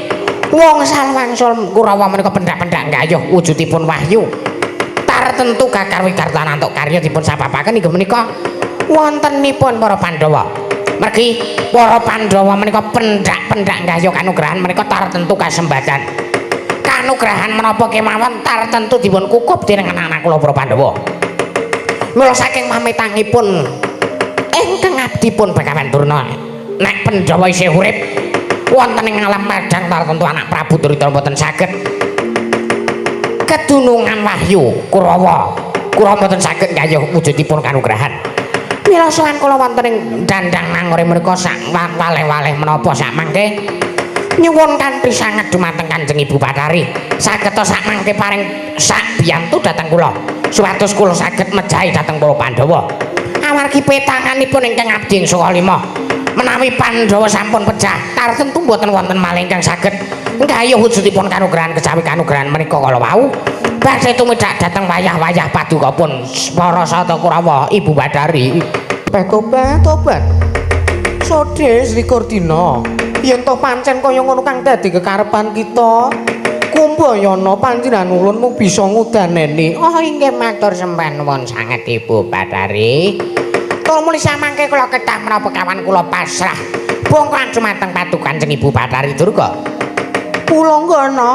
wong salwangsul Kurawa menika pendak-pendak nggayuh wujudipun wahyu tentu kakar wikartana antuk karya dipun sababaken inggih menika wontenipun para Pandhawa mergi para Pandhawa menika pendak-pendak nggayuh kanugrahan menika tartentu kasembatan kanugrahan menapa kemawon tartentu dipun kukup dening anak-anak kula para Pandhawa mula saking pamitangipun ingkang abdipun Begawan Durna nek Pandhawa isih urip wonten ing alam padang tartentu anak Prabu Duryudana boten saged kedunungan wahyu Kurawa mboten saged nggayuh wujudipun kanugrahan mila sowan kula wonten ing dandang nangore menika sak waleh-waleh menapa sakmangke nyuwun kanthi sanget dumateng Kanjeng Ibu Bathari saged sakmangke paring sak biyantu dhateng kula supados kula saged mejahi dhateng para Pandhawa amargi petanganipun ingkang abdi ing Sukalima menawi Pandhawa sampun pejah tartentu mboten wonten malih ingkang saged nggayuh wujudipun kanugrahan kejawi kanugrahan menika kala wau badhe tumidak dhateng wayah-wayah padukapun para Sata Kurawa Ibu Bathari tobat Sodhe selikur dina yen to pancen kaya ngono kang dadi kekarepan kita Kumbayana panjenengan ulun mung bisa ngudaneni oh inggih matur sembah nuwun sanget Ibu Bathari kula muli samangke kula kedah menapa kawan kula pasrah bongkon dumateng patu Kanjeng Ibu Bathari Durga kula ngono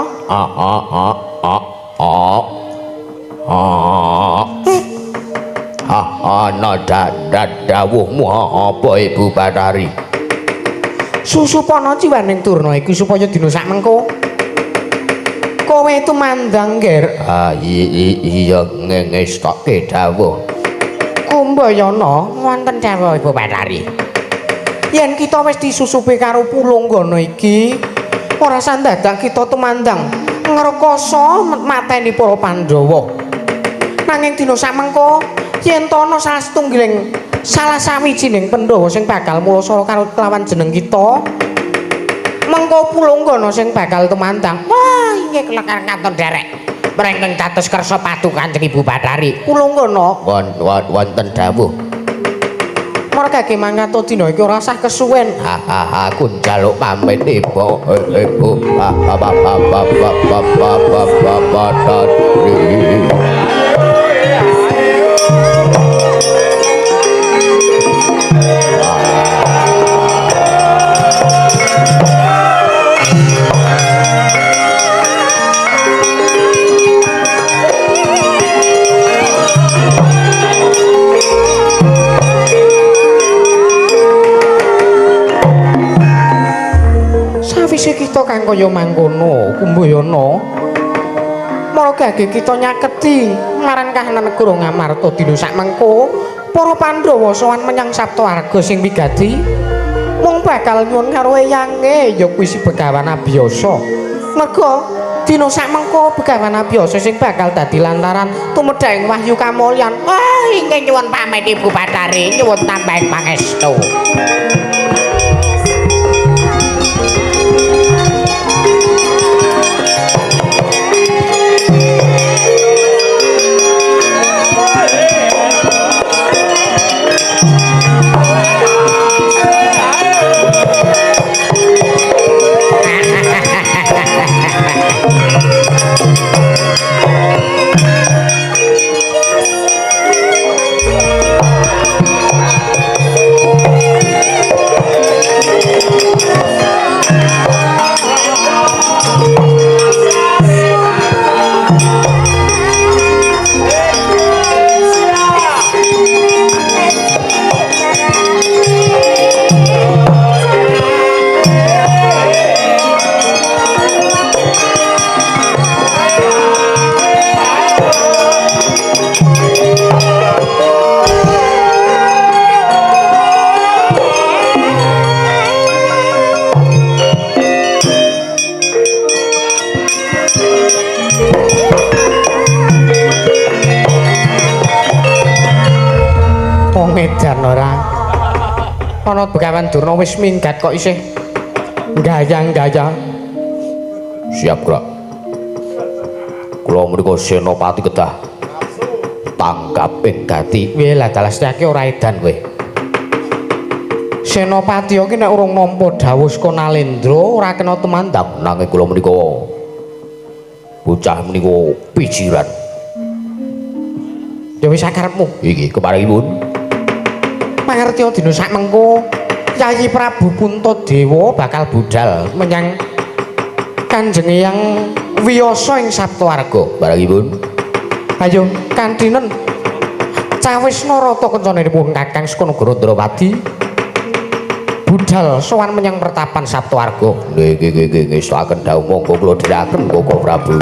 ana dawuhmu apa Ibu Bathari susupana jiwaning Durna iki supaya dina sakmengko kowe tumandang nger iya ngestokke dawuh Kumbayana wonten dawuh Ibu Bathari yen kita wis disusupi karo Pulanggana iki ora sandadak kita tumandang ngrekoso mateni para Pandhawa nanging dina samengko yen to ana salah sawijining Pandhawa sing bakal mulasa karo kelawan jeneng kita mengko Pulunggana sing bakal tumandang. Wah, inggih kelekar kanton derek. Mrengkeng dados kersa padu Kanjeng Ibu Bathari. Pulunggana wonten dawuh. margake mangkat dina iki ora usah kesuwen. Aku njaluk pamit Ibu. Sawise kita kang kaya mangkono, Kumbayana margake kita nyaketi marang kahanan negara Ngamarta dina sak mengko para Pandhawa sowan menyang Saptawarga sing wigati mung bakal nyuwun karo eyange ya kuwi si Begawan Abiyasa. Merga dina sak mengko Begawan Abiyasa sing bakal dadi lantaran tumedhaing wahyu kamulyan. Wah, inggih nyuwun pamit Ibu Bathari, nyuwun tambahing pangestu. Medan ora ana Begawan Durna wis minggat kok isih gayang-gayang. Siap, Krak. Kula menika Senopati kedah tanggap ing gati. Weh lah dalastake ora edan kowe. Senopati iki nek urung nampa dawuh saka Nalendra ora kena tumandang. Nanging kula menika bocah menika pijiran. Ya wis sakarepmu. Iki keparengipun. Mangertya dina sak mengko Yayi Prabu Puntadewa bakal budhal menyang Kanjeng Eyang Wiyasa ing Saptawarga. Barangipun. Ayo kantinen cawis narata kencanipun Kakang Sukanagara Ndrawadi budhal sowan menyang pertapan Saptawarga. Nggih ngestaken dawuh monggo kula dherekaken Koko Prabu.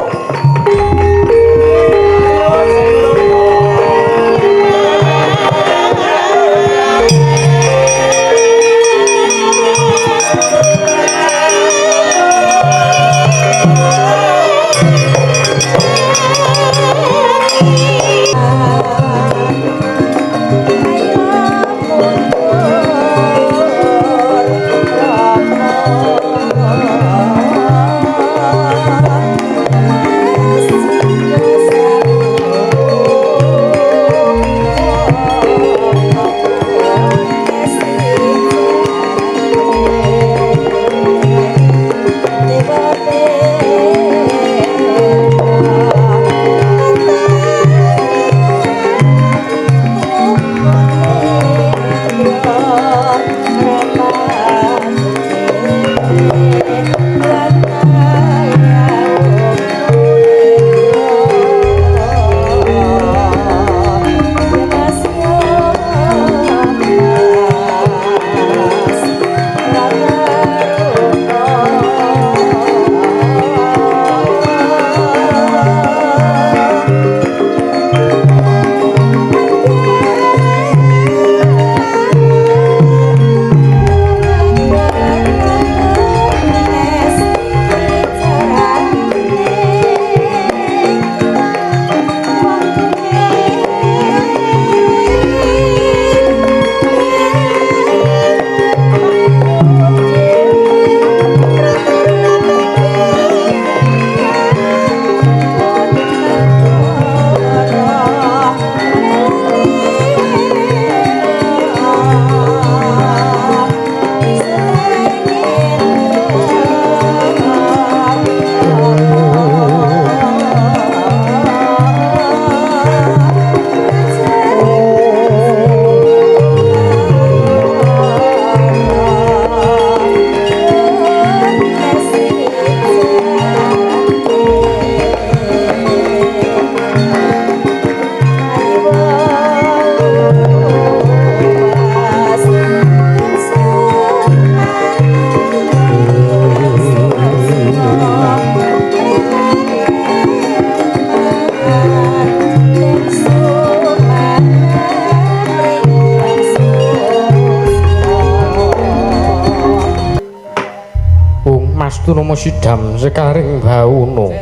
pangestu nama sidam sekaring bauno.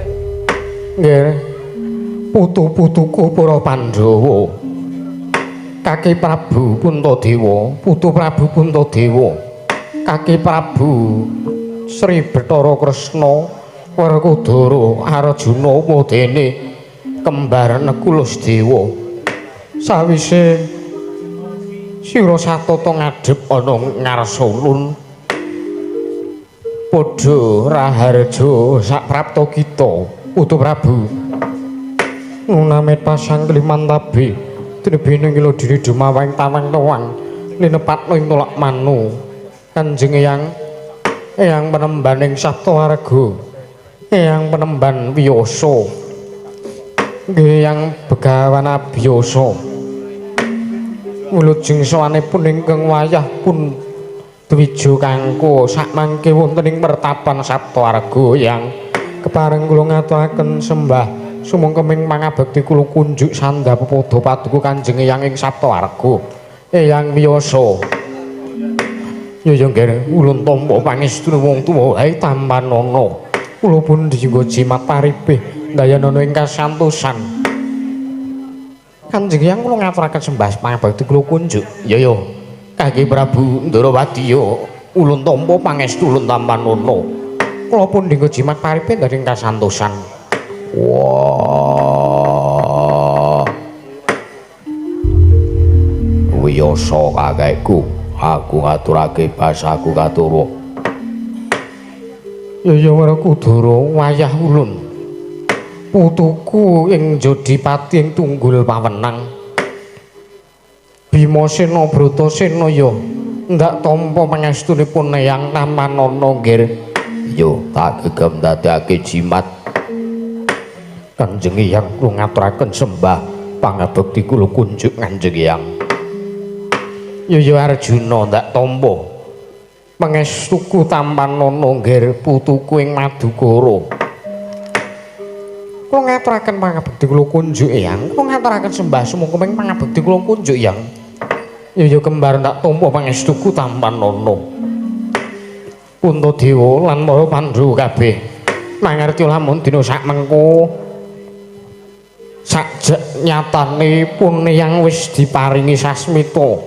Nggih. Putu-putuku para Pandhawa. Kaki Prabu Puntadewa, Putu Prabu Puntadewa. Kaki Prabu Sri Bathara Kresna Werkudara Arjuna Wadene kembar Nekulasdewa. Sawise sira satata ngadhep ana ngarsa ulun padha raharja sak prapta kita Putu Prabu nunamet pasang klimantabe dene ngilo diri dumawang tawang tawang linepatno ing tolak manu Kanjeng Eyang penembaning Saptawarga Eyang penemban Wiyasa Eyang Begawan Abiyasa wilujeng sawanipun ingkang wayah pun dwija kangko sakmangke wonten ing mertapan Saptawarga yang kepareng kula ngaturaken sembah sumangga ming mangabekti kula kunjuk sandhapada paduka Kanjeng Eyang ing Saptawarga Eyang Wiyasa ya nggih ulun tampa pangestu wong tuwa wae tampanana kula pun dinggo jimat paribeh dayanana ing kasantosan Kanjeng Eyang kula ngaturaken sembah pangabekti kula kunjuk. Ya Kaki Prabu Ndarawati ulun tampa pangestu ulun tampanana. Kula pun dinggo jimat paribeh dhateng kasantosan. Wah. Wiyasa kakekku, aku ngaturake basaku katura. Ya Werkudara wayah ulun. Putuku ing Jodipati ing tunggul pawenang Bimasena Bratasena ya ndak tampa pangestunipun Eyang Tampanana nggih yo tak gegem dadekake jimat Kanjeng Eyang kula ngaturaken sembah pangabekti kula kunjuk Kanjeng Eyang yo Arjuna ndak tampa pangestuku Tampanana nggih putuku ing Madukara kula ngaturaken pangabekti kula kunjuk Eyang kula ngaturaken sembah sumangga ping pangabekti kula kunjuk Eyang ya kembar ndak tampa pangestuku Tampanana Puntadewa lan para Pandhawa kabeh mangerti lamun dina sakmengko sajak nyatane pun Eyang wis diparingi sasmita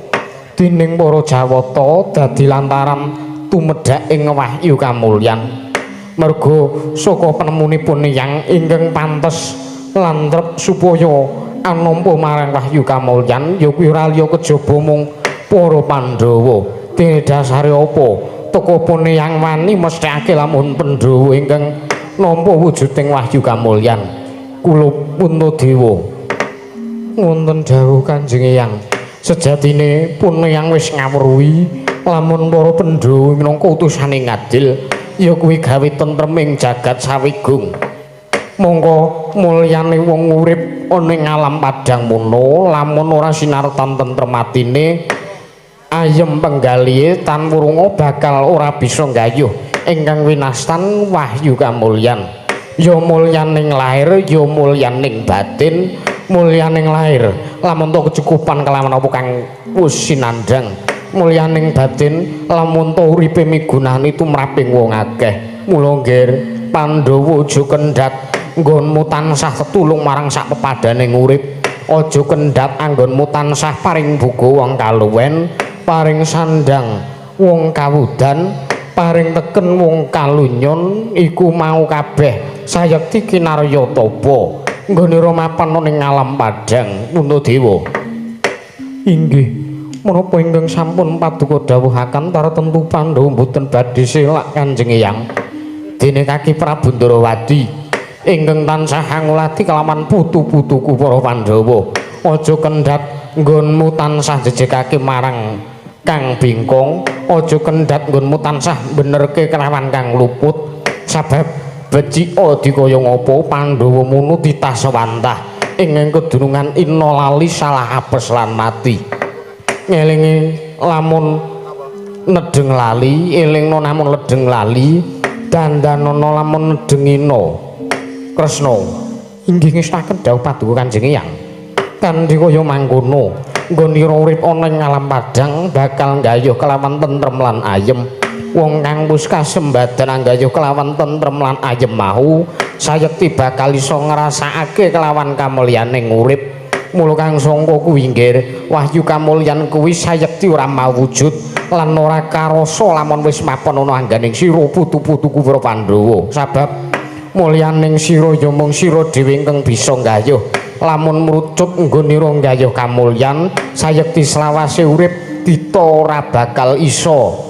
dening para Jawata dadi lantaran tumedhak ing wahyu kamulyan mergo saka penemunipun Eyang ingkang pantes lan trep supaya anampa marang wahyu kamulyan ya kuwi ora liya kejaba mung para Pandhawa dene dasare apa teka pun Eyang wani mesthekake lamun Pandhawa ingkang nampa wujuding wahyu kamulyan kula Puntadewa wonten dawuh Kanjeng Eyang sejatine pun Eyang wis ngawruhi lamun para Pandhawa minangka utusane ngadil ya kuwi gawe tentreming jagat sawigung mongko mulyane wong urip ana ing alam padang mono lamun ora sinartan tentrem atine ayem penggalihe tan wurunga bakal ora bisa nggayuh ingkang winastan wahyu kamulyan ya mulyaning lahir ya mulyaning batin mulyaning lahir lamun to kecukupan kelawan apa kang wis sinandhang mulyaning batin lamun to uripe migunani tumraping wong akeh mula nggih Pandhawa aja kendhat nggonmu tansah tetulung marang sak pepadaning urip aja kendhat anggonmu tansah paring buga wong kaluwen paring sandang wong kawudan paring teken wong kalunyon iku mau kabeh sayekti kinarya tapa nggone mapan ning alam padang Puntadewa inggih menapa ingkang sampun paduka dawuhaken tartemtu Pandhawa mboten badhe selak Kanjeng Eyang dene Kaki Prabu Ndarawati ingkang tansah angulati kelawan putu-putuku para Pandhawa aja kendhat nggonmu tansah jejegake marang Kang Bingkong aja kendhat nggonmu tansah benerke kelawan Kang Luput sabab becika dikaya ngapa Pandhawa munu titah sawantah ing kedunungan ina lali salah apes lan mati ngelingi lamun nedeng lali elingno namun ledeng lali dandanono lamun nedengina Kresna inggih ngestaken dawuh paduka Kanjeng Eyang kanthi kaya mangkono nggonira urip ana ing alam padang bakal nggayuh kelawan tentrem lan ayem wong kang wis kasembadan anggayuh kelawan tentrem lan ayem mau sayekti bakal iso ngrasakake kelawan kamulyaning urip mula kang sangka kuwi nggih wahyu kamulyan kuwi sayekti ora mawujud lan ora karasa lamun wis mapon ana angganing sira putu-putuku para Pandhawa sabab mulyaning sira ya mung sira dhewe ingkang bisa nggayuh lamun mrucut nggonira nggayuh kamulyan sayekti selawase urip kita ora bakal iso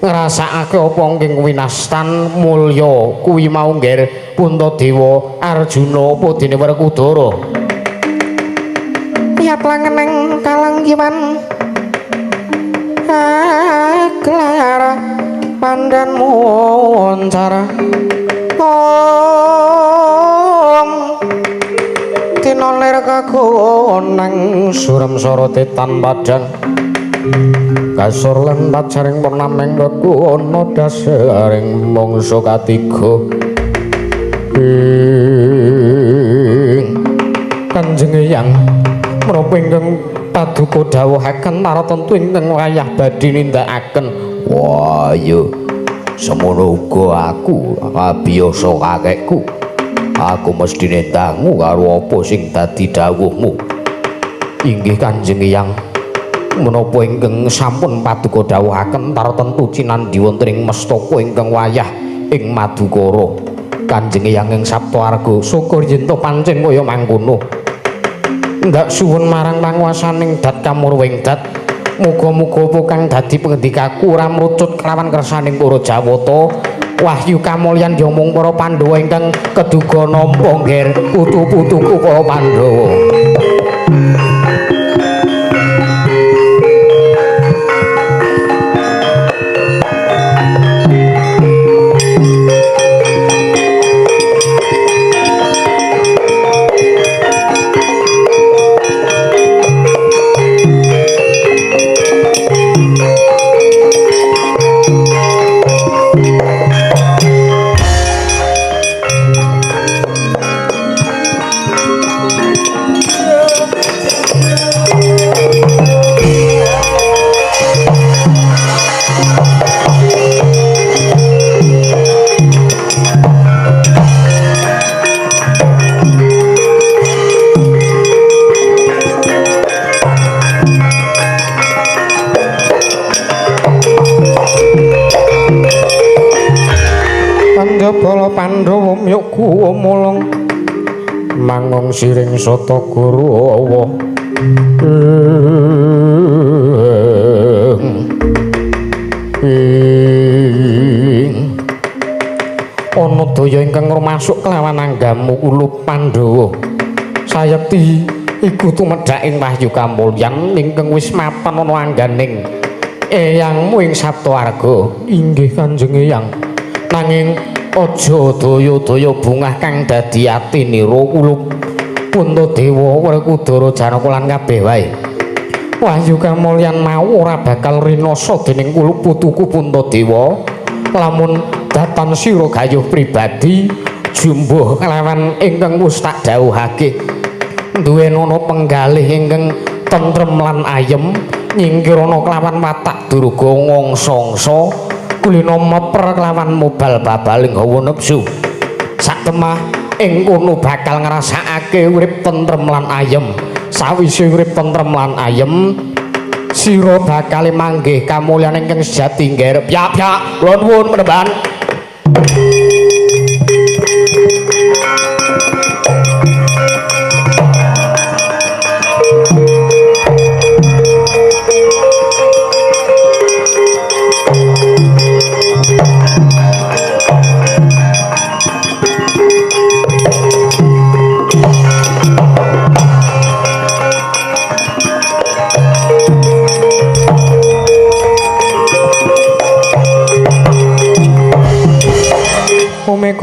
ngrasakake apa ing winastan mulya kuwi mau ngger Puntadewa Arjuna apa dene Werkudara ya plangeneng kalanggiman aklar pandan moncara om tinoler kagonang surem sorote tan padang kasur lan pacaring purnameng weku ana dasaring mangsa katiga Kanjeng Hyang menapa ingkang paduka dawuhaken naratentu ingkang wayah badhe nindakaken wah iya semono uga aku abiyasa kakekku aku mesti nendangu karo apa sing dadi dawuhmu inggih Kanjeng Hyang menapa ingkang sampun paduka dawuhaken tartemtu cinandhi wonten ing mestaka ingkang wayah ing Madukara Kanjeng Hyang ing Saptawarga syukur yen to pancen kaya mangkono ndak suwun marang panguwasaning Dat Kamurwing Dat muga-muga apa kang dadi pengendikaku ora mrucut kelawan kersaning para Jawata wahyu kamulyan ya mung para Pandhawa ingkang keduga nampa ngger putu-putuku para Pandhawa Bala Pandhawa myuku mulung mangung siring sata guru awa ana daya ingkang rumasuk kelawan anggamu ulup Pandhawa sayekti iku tumedhak ing wahyu kamulyan ingkang wis mapan ana angganing eyangmu ing Saptawarga inggih Kanjeng Hyang nanging aja daya-daya bungah kang dadi atinira ulup Puntadewa Werkudara Janaka lan kabeh wae wahyu kamulyan mau ora bakal rinasa dening ulup putuku Puntadewa lamun datan sira gayuh pribadi jumbuh kelawan ingkang wis tak dawuhake duwe ana penggalih ingkang tentrem lan ayem nyingkirana kelawan watak durga ngongsongsa kulino meper kelawan mobal babaling hawa nepsu sak temah ing kono bakal ngrasakake urip tentrem lan ayem sawise urip tentrem lan ayem sira bakal manggih kamulyan ingkang sejati nggerep yak kula nuwun menemban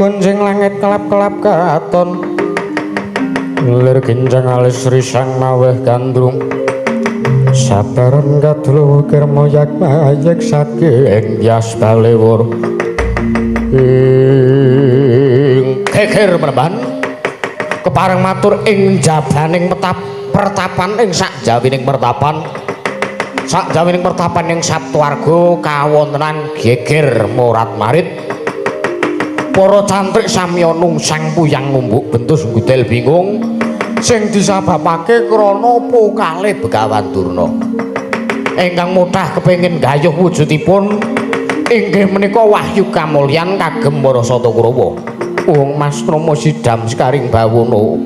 gonjeng langit kelap-kelap katon lir kinjang alis risang maweh gandrung sabaran kadluwu kirma yak mayek saking yas balewur geger meneban kepareng matur ing jabaning pertapan ing sak jawining pertapan sakjawining pertapaning Saptawarga kawontenan geger morat-marit para cantrik samya nungsang puyang numbuk bentus gudel bingung sing disababake krana pokale Begawan Durna ingkang mudah kepengin gayuh wujudipun inggih menika Wahyu Kamulyan kagem Marasata Kurawa wong Mas Rama sidam sekaring bawono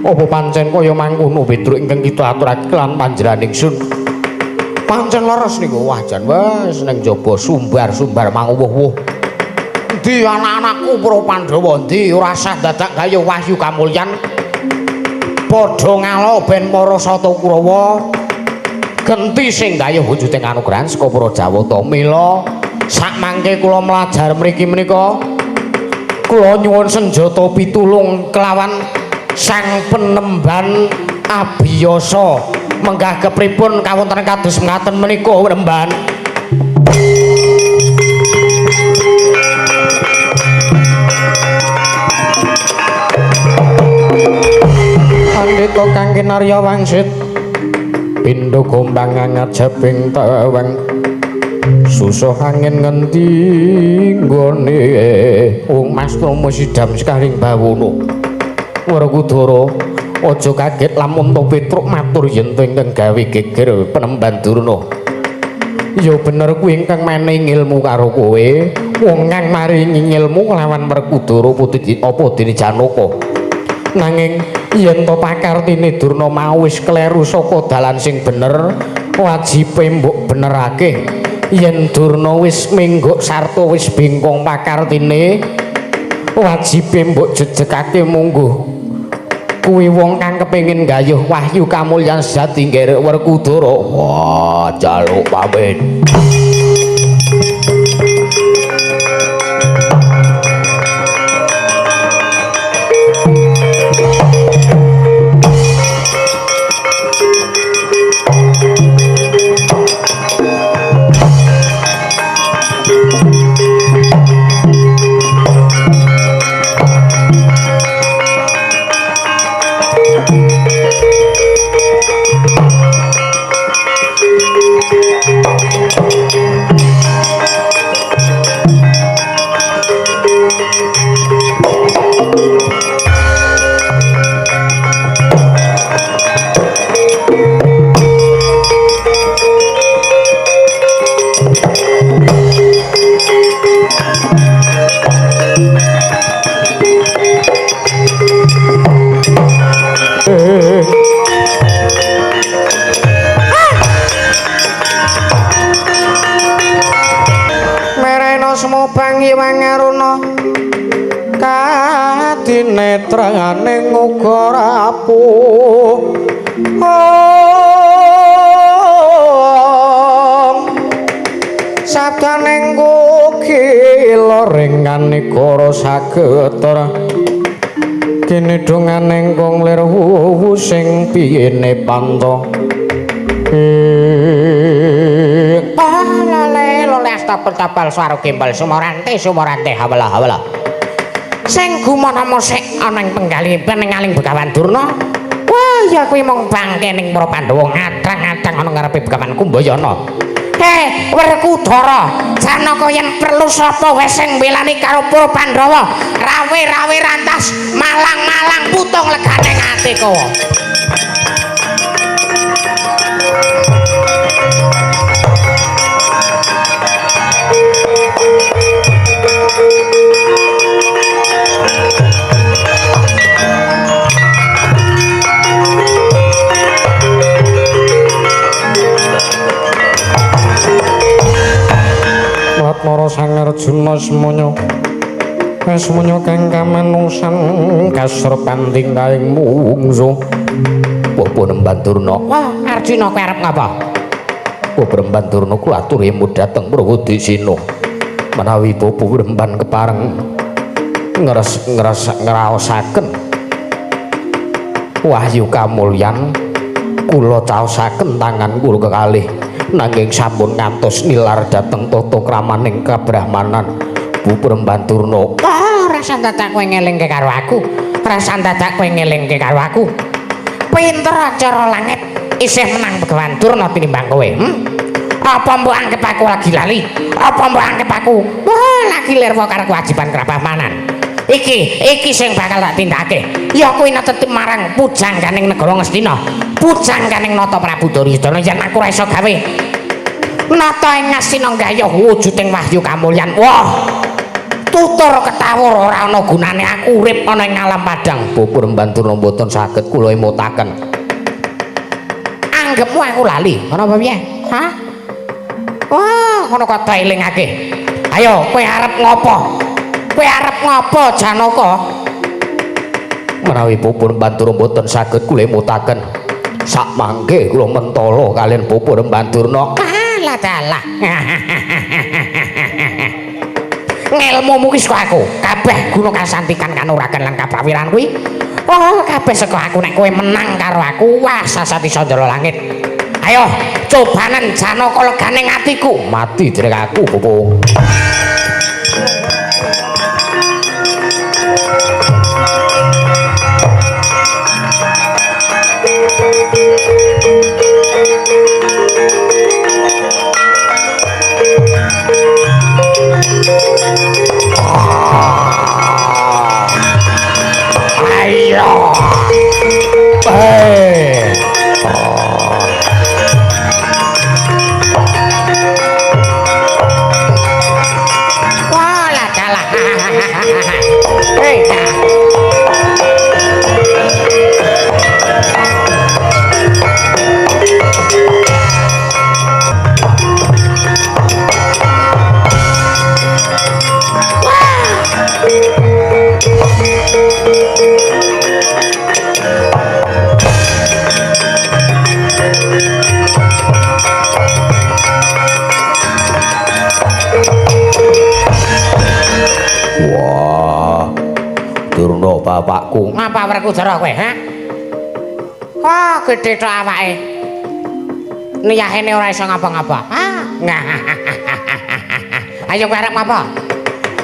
apa pancen kaya mangkono Pedro ingkang kita aturake lan panjenenganing sun pancen leres niku wah jan wis ning jaba sumbar-sumbar manguwuh ndi anak-anakku para Pandhawa ndi ora sah dadak gayuh Wahyu Kamulyan padha ngalo ben Marasata Kurawa genti sing gayuh wujuding anugrahan saka para Jawata mila sak mangke kula mlajar mriki menika kula nyuwun senjata pitulung kelawan sang penemban abiyasa menggah kepripun kawonten kados ngaten menika penemban Pandhita kang kinarya wangsit pindha gombang angat jabing tawang susah angin ngendi nggone wong Mas Rama sidam sekaring bawono Werkudara aja kaget lamun to Petruk matur yen to ingkang gawe geger Penemban Durna ya bener kuwi ingkang menehi ilmu karo kowe wong kang maringi ilmu lawan Werkudara apa dene Janaka nanging yen to pakartine Durna mau wis kleru saka dalan sing bener wajibe mbok benerake yen Durna wis menggok sarta wis bengkong pakartine wajibe mbok jejegake mungguh kuwi wong kang kepengin gayuh Wahyu Kamulyan sejati ngerek Werkudara wah jaluk pamit netrane uga rapuh sabdaning kukila ringan negara sagetra kene donganing kong lir wuwu sing piyene panta lole astapel-tapel swara gimbal sumorante hawala sing gumanama sik ana ing penggaliban ning aling Begawan Durna wah ya kuwi mung bangke ning para Pandhawa ngadang-adang ana ngarepe Begawan Kumbayana Werkudara Janaka yen perlu sapa wae sing mbelani karo para Pandhawa rawe-rawe rantas malang-malang putung legane ati kowe Ratmara Sang Arjuna semono kang kamanungsan kasrepanting kaing mungsuh Penemban Durna wah Arjuna kowe arep ngapa Penemban Durna kula atur yen dhateng Prawadesina menawi Penemban kepareng ngraosaken Wahyu Kamulyan kula caosaken tangan kula kekalih nanging sampun ngantos nilar dhateng tata kramaning kabrahmanan Penemban Durna rasa dadak kowe ngelingke karo aku pinter acara langit isih menang Begawan Durna tinimbang kowe. Apa mbok anggap aku lagi lali? Apa mbok anggap aku lagi lirwa karo kewajiban Krapamanan? Iki sing bakal tak tindake. Ya kuwi netep marang pujangganing negara Ngastina. Pujangganing Nata Prabu Duryudana yen aku ora iso gawe. Nata ing Ngastina nggayuh wujuding wahyu kamulyan. Wah. Tutur ketawur ora ana gunane aku urip ana ing alam padang. Pupur Mbandurna mboten saged kula emutaken. Anggepmu aku lali. Ngono apa piye? Hah? Wah, ngono kok tak elingake. Ayo, kowe arep ngopo? Kowe arep ngopo, Janaka? Menawi pupur Mbandurna mboten saged kula emutaken, sak mangke kula mentala kalian pupur Mbandurna. Alah dalah. Ngelmumu wis saka aku. Kabeh guna kasantikan kanuragan lan kaprawiran kuwi. Oh, kabeh saka aku nek kowe menang karo aku, wah sasat iso njala langit. Ayo, cobanen Janaka legane atiku. Mati derek aku, Pupu. Ayo. Wah, lah dalah. Durna bapakku. Ngapa Werkudara kowe, ha? Oh, gedhe tok awake. Niyahene ora iso ngapa-ngapa. Ayo kowe arep apa?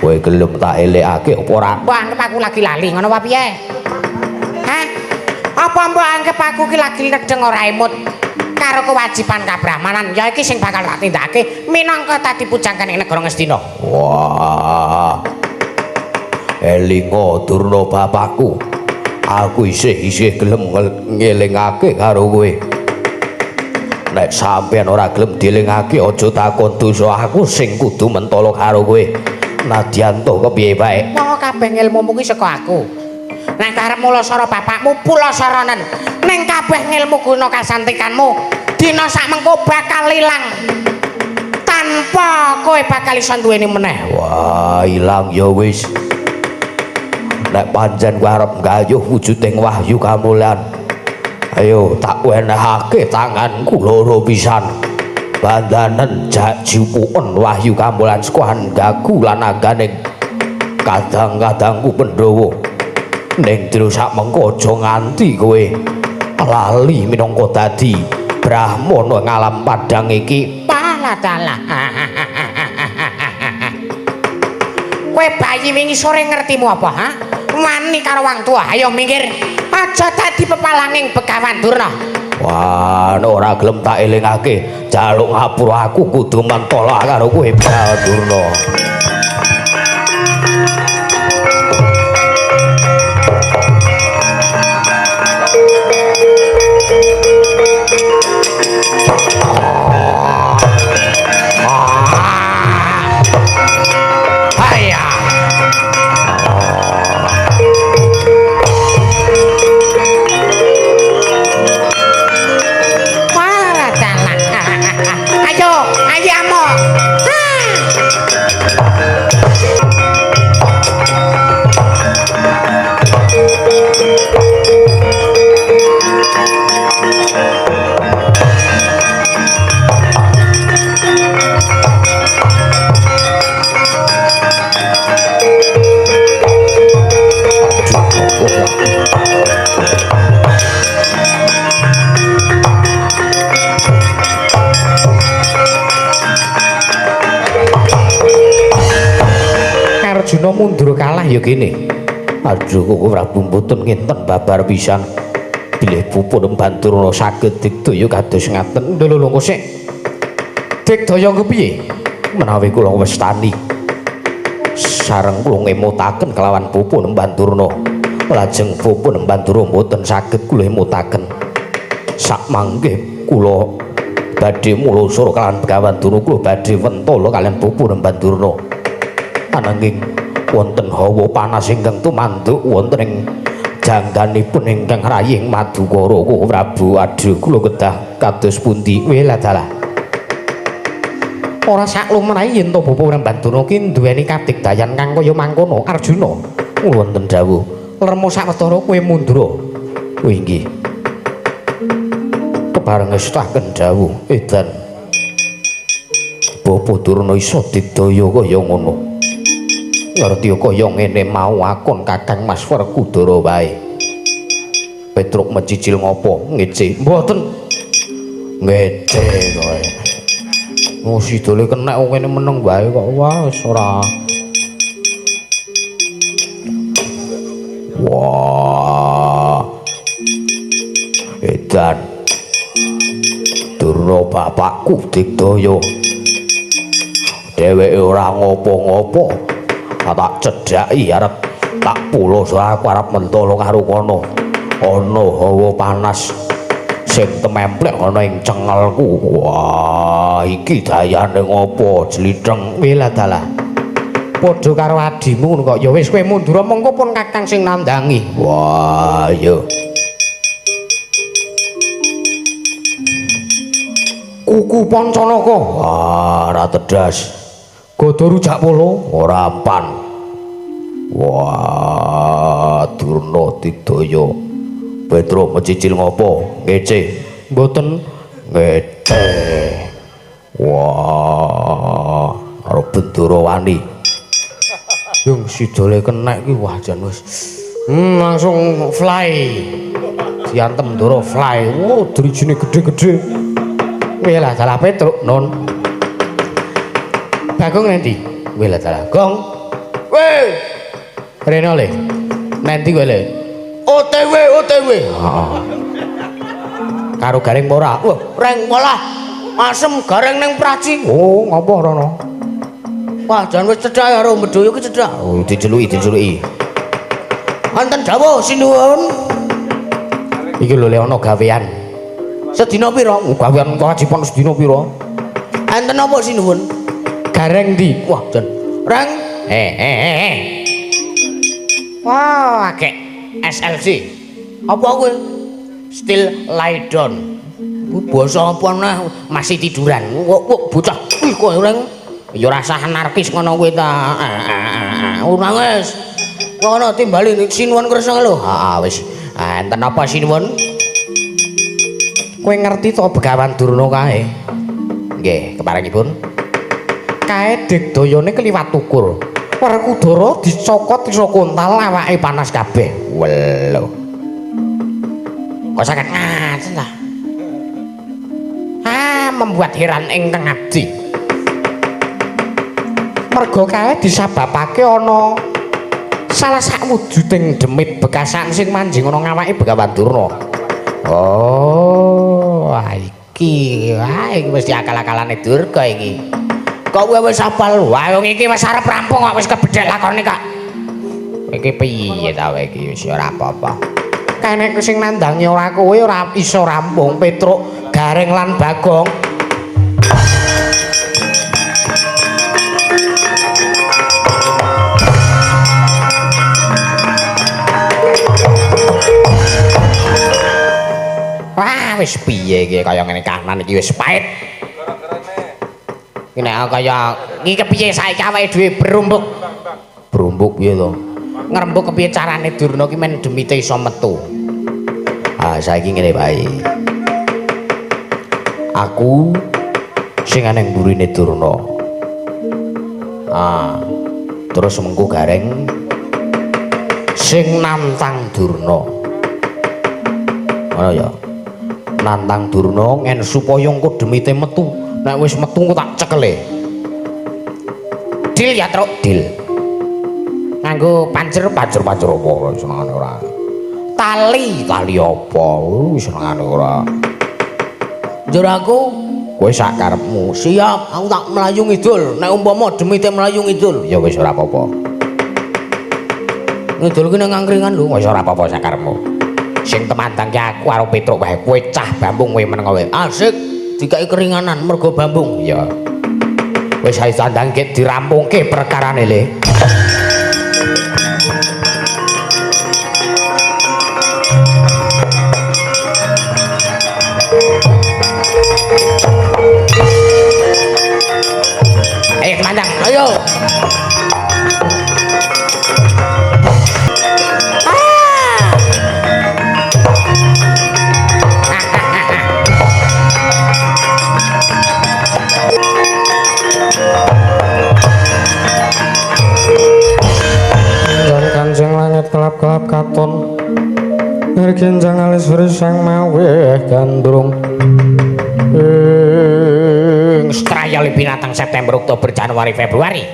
Kowe gelem tak elekake apa ora? Mbok anggap aku lagi lali ngono apa piye? Hah? Apa mbok anggap aku ki lagi nedeng ora emut karo kewajiban kabrahmanan? Ya iki sing bakal tak tindakake minangka tadi pujangkaning negara Ngastina. Wah. Elinga Durna bapakku. Aku isih gelem ngelingake karo kowe. Nek sampean ora gelem dielingake aja takon dosa aku sing kudu mentala karo kowe. Nadyan to kepiye bae. Wah, kabeh ngilmumu ki saka aku. Nek arep mulasara bapakmu pulasaranen. Ning kabeh ngilmu guna kasantikanmu, dina sak mengko bakal ilang. Tanpa kowe bakal iso duweni meneh. Wah, ilang ya wis. Nek pancen kowe arep nggayuh wujuding wahyu kamulyan, ayo tak wenehake tanganku loro pisan. Bandanen jak jupuken wahyu kamulyan saka gagu lan aganing kadang-kadangku Pandhawa. Ning dina sak mengko aja nganti kowe lali minangka dadi Brahmana ngalam padang iki. Dalah. Kowe bayi wingi sore ngertimu apa, ha? Wani karo wong tua, ayo minggir. Aja dadi pepalanging Begawan Durna. Wah, ora gelem tak elingake. Jaluk ngapura aku kudu mentala karo kowe Begawan Durna. Arjuna mundur kalah ya gini. Aduh kok Prabu mboten ngenten babar pisan. bilih pupun Bandurna saged digdaya kados ngaten. Lho lho sik. Digdaya kepiye? Menawi kula westani sareng kula ngemutaken kelawan pupun Bandurna. Lajeng pupun Bandurna mboten saged kula emutaken. Sakmangke kula badhe mulusur kelawan Begawan Durna, kula badhe wentala kalian pupun Bandurna. Ananging wonten hawa panas ingkang tumanduk wonten ing jangganipun ingkang raying Madukara Prabu. Aduh kula kedah kados pundi weladala. Ora sak lumrahe yen to Bapak Bandurna ki duweni kadigdayan kang kaya mangkono Arjuna. Wonten dawuh, Lermo sawetara kowe mundura. "Oh inggih. Kepareng ngestaken dawuh edan. Bapak Durna isa didaya kaya ngono. Ngerti kaya ngene mau akon Kakang Mas Werkudara wae. Petruk mencicil ngopo? Ngece. Mboten. Ngece kowe. Oh sidole kenek ngene meneng wae kok. Wah wis ora. Wah. Edan. Durna bapakku digdaya. Dheweke ora ngopo-ngopo. Tak cedhaki arep tak pulos aku arep mentolo karo kono. Ana hawa panas sing tememplek ana ing cengelku. Wah, iki dayane ngopo jlitheng Weladala. Padha karo adimu ngono kok ya wis kowe mundura mongko pun Kakang sing nandangi. Wah, ya. Kuku Pancanaka. Wah, ora tedas. Gada rujak polo. Ora ampan. Wah, Durna digdaya. Petro mencicil ngopo? Ngece. Mboten. Ngece. Wah, karo Bendara wani. Yung sidole kenek ki wah jan wis. Langsung fly. Diantem Ndara fly. Wow, drijine gede-gede. Weladala Petruk non. Bagong nanti. Weladala. Gong. Weh. Reno le. Nanti kowe le. OTW OTW. Heeh. Karo Gareng ora. Wah, reng malah asem Gareng ning Praci. Oh, ngopo rono? Wah, jan wis cedhak karo Medoyo ki cedhak. Oh, diceluki. Wonten dawuh sinuwun. Iki lho le ana gawean. Sedina pira? Gawean kewajiban sedina pira? Enten apa sinuwun? Gareng ndi? Wah, jan. Reng. Wah, akeh SLC. Apa kowe? Still lie down. Basa apa nah masih tiduran. Kok bocah. Ih, kok reng. Ya rasa anarkis ngono kuwi ta. Ora wis. Ngono timbali sinuwun kersa lho. Heeh, wis. Enten apa sinuwun? Kowe ngerti to Begawan Durna kae? Nggih, keparengipun. Kae digdayane kliwat ukur. Werkudara dicokot iso kontal awake panas kabeh. Welo. Kok saged ngaten ta? Membuat heran ingkang abdi. Merga kae disababake ana salah sawujuding demit bekasan sing manjing ana ngawake Begawan Durna. Oh, iki mesti akal-akalane Durga iki. Kok kowe wis apal wae wong iki wis arep rampung kok wis kebedhek lakone kok. Iki piye ta wae iki wis ora apa-apa. Kene sing nandangi ora kowe ora iso rampung Petruk, Gareng lan Bagong. Wah, wis piye iki kaya ngene kahanan iki wis pait. Iki nek kaya iki kepiye saiki awake dhewe berumbuk. Berumbuk piye to? Ngrembug kepiye carane Durna ki men demite iso metu. Saiki ngene wae. Aku sing ana ing mburine Durna. Terus mengko Gareng sing nantang Durna. Ngono ya. Nantang Durna ngen supaya engko demite metu. Nek wis metu engko tak cekele. Dil ya, Truk. Dil. Nganggo panjer Panjer apa senengane ora. Tali apa? Senengane ora. Njur aku Kowe sak karepmu. siap, aku tak melayu ngidul. Nek umpama demite melayu ngidul, Ya wis ora apa-apa. ngidul ki nang angkringan lho. Wis ora apa-apa sak karepmu. Sing temandang ki aku karo Petruk wae. Kowe cah bambung kowe meneng kowe. Asik, dikai keringanan mergo bambung. Ya. Wis ae sandang ki dirampungke perkarane le. Ayo temandang, Ayo. Jan Kanjeng langit kelap-kelap katon Ngerginjang alis berisang maweh gandrung Strayali binatang September, Oktober, Januari, Februari.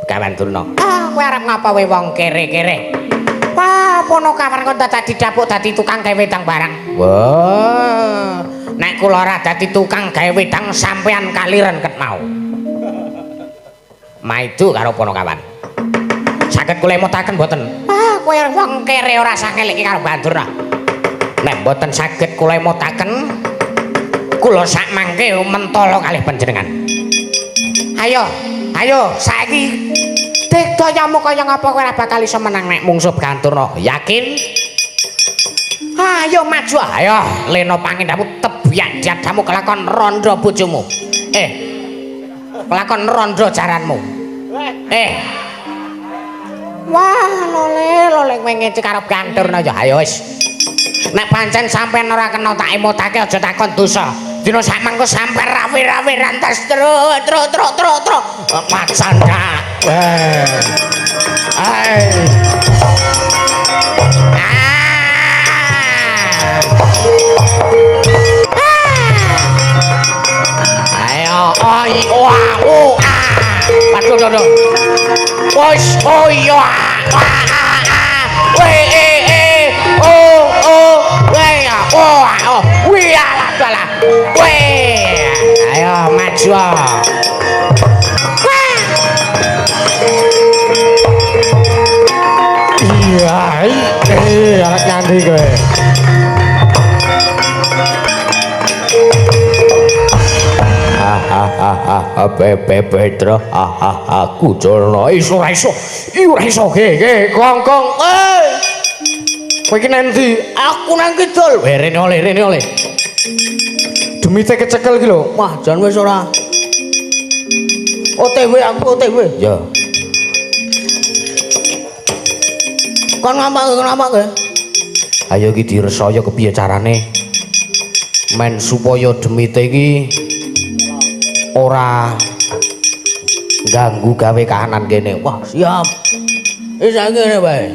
Kawan Durna. Kowe arep ngapa wae wong kere-kere? Wah, pono kawan kok dadi dapuk dadi tukang gawe wedang barang. Wah, nek kula ora dadi tukang gawe wedang sampean kaliren ket mau. Maidu karo pono kawan. Saged kula emotaken mboten? Ah, kowe wong kere ora sakelik karo Bandurna. Nek mboten saged kula emotaken, kula sak mangke mentala kalih panjenengan. Ayo, ayo saiki digdayamu kaya ngapa kowe ora bakal iso menang nek mungsuh Bandurna. Yakin? Ayo maju, ayo lena pangendhamu tebiak diadamu kelakon rondo bojomu. Kelakon rondo jaranmu. Wah, lole kowe ngece karo Bandurna ya. Ayo wis. Nek pancen sampean ora kena tak emotake aja takon dosa. Dina sak mangko sampe rawe-rawe rantas tro. Pacanda. Ayo, oi, wah, Waduh. Wis, oh iya. Wih, alah. Wih, ayo maju. Iya, anak nyandi kowe. Petro, aku Jorno. Ora iso ge kongkong. Kowe iki nendi? Aku nang kidul. Rene oleh. Demite kecekel iki lho. Wah, jan wis ora. OTW aku OTW. Ya. Kon ngapa ke? Ayo iki diresaya kepiye carane? Men supaya demite iki ora ganggu gawe kahanan kene. Wah, siap. Wis saiki ngene wae.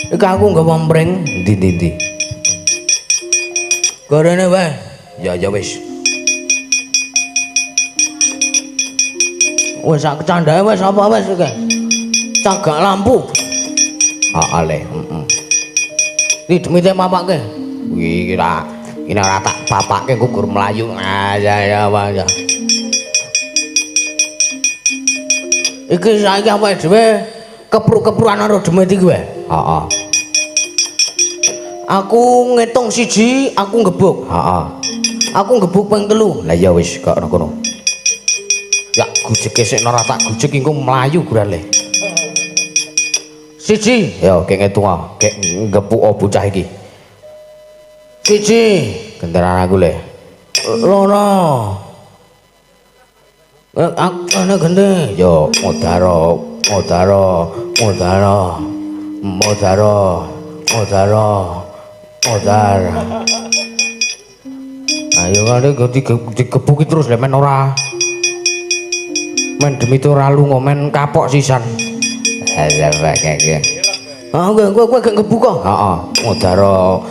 Iki aku nggawa mreng Ndi. gorene wae. Ya wis. Wis sak candae wis apa wis iki. Cagak lampu. Ale. Iki demite mapake. Iki ora tak papake gugur melayu. Ya. Iki saiki awake dhewe kepruk-keprukan karo demit iki wae. Heeh. Aku ngitung siji, aku ngebuk. Aku ngebuk ping 3. Lah ya wis kok ngono. Ya gujeke sik ora tak gujek engko mlayu gurale. Siji. Ya kek ngitung kek ngepuk bocah iki. Siji. Genteran aku le. Loro. Ana gende. Yo modaro. Ayo kali digebuki terus men ora. Men demi itu ora lunga men kapok sisan. Lah kek. Kowe gak ngebuk kok. Heeh, modaro.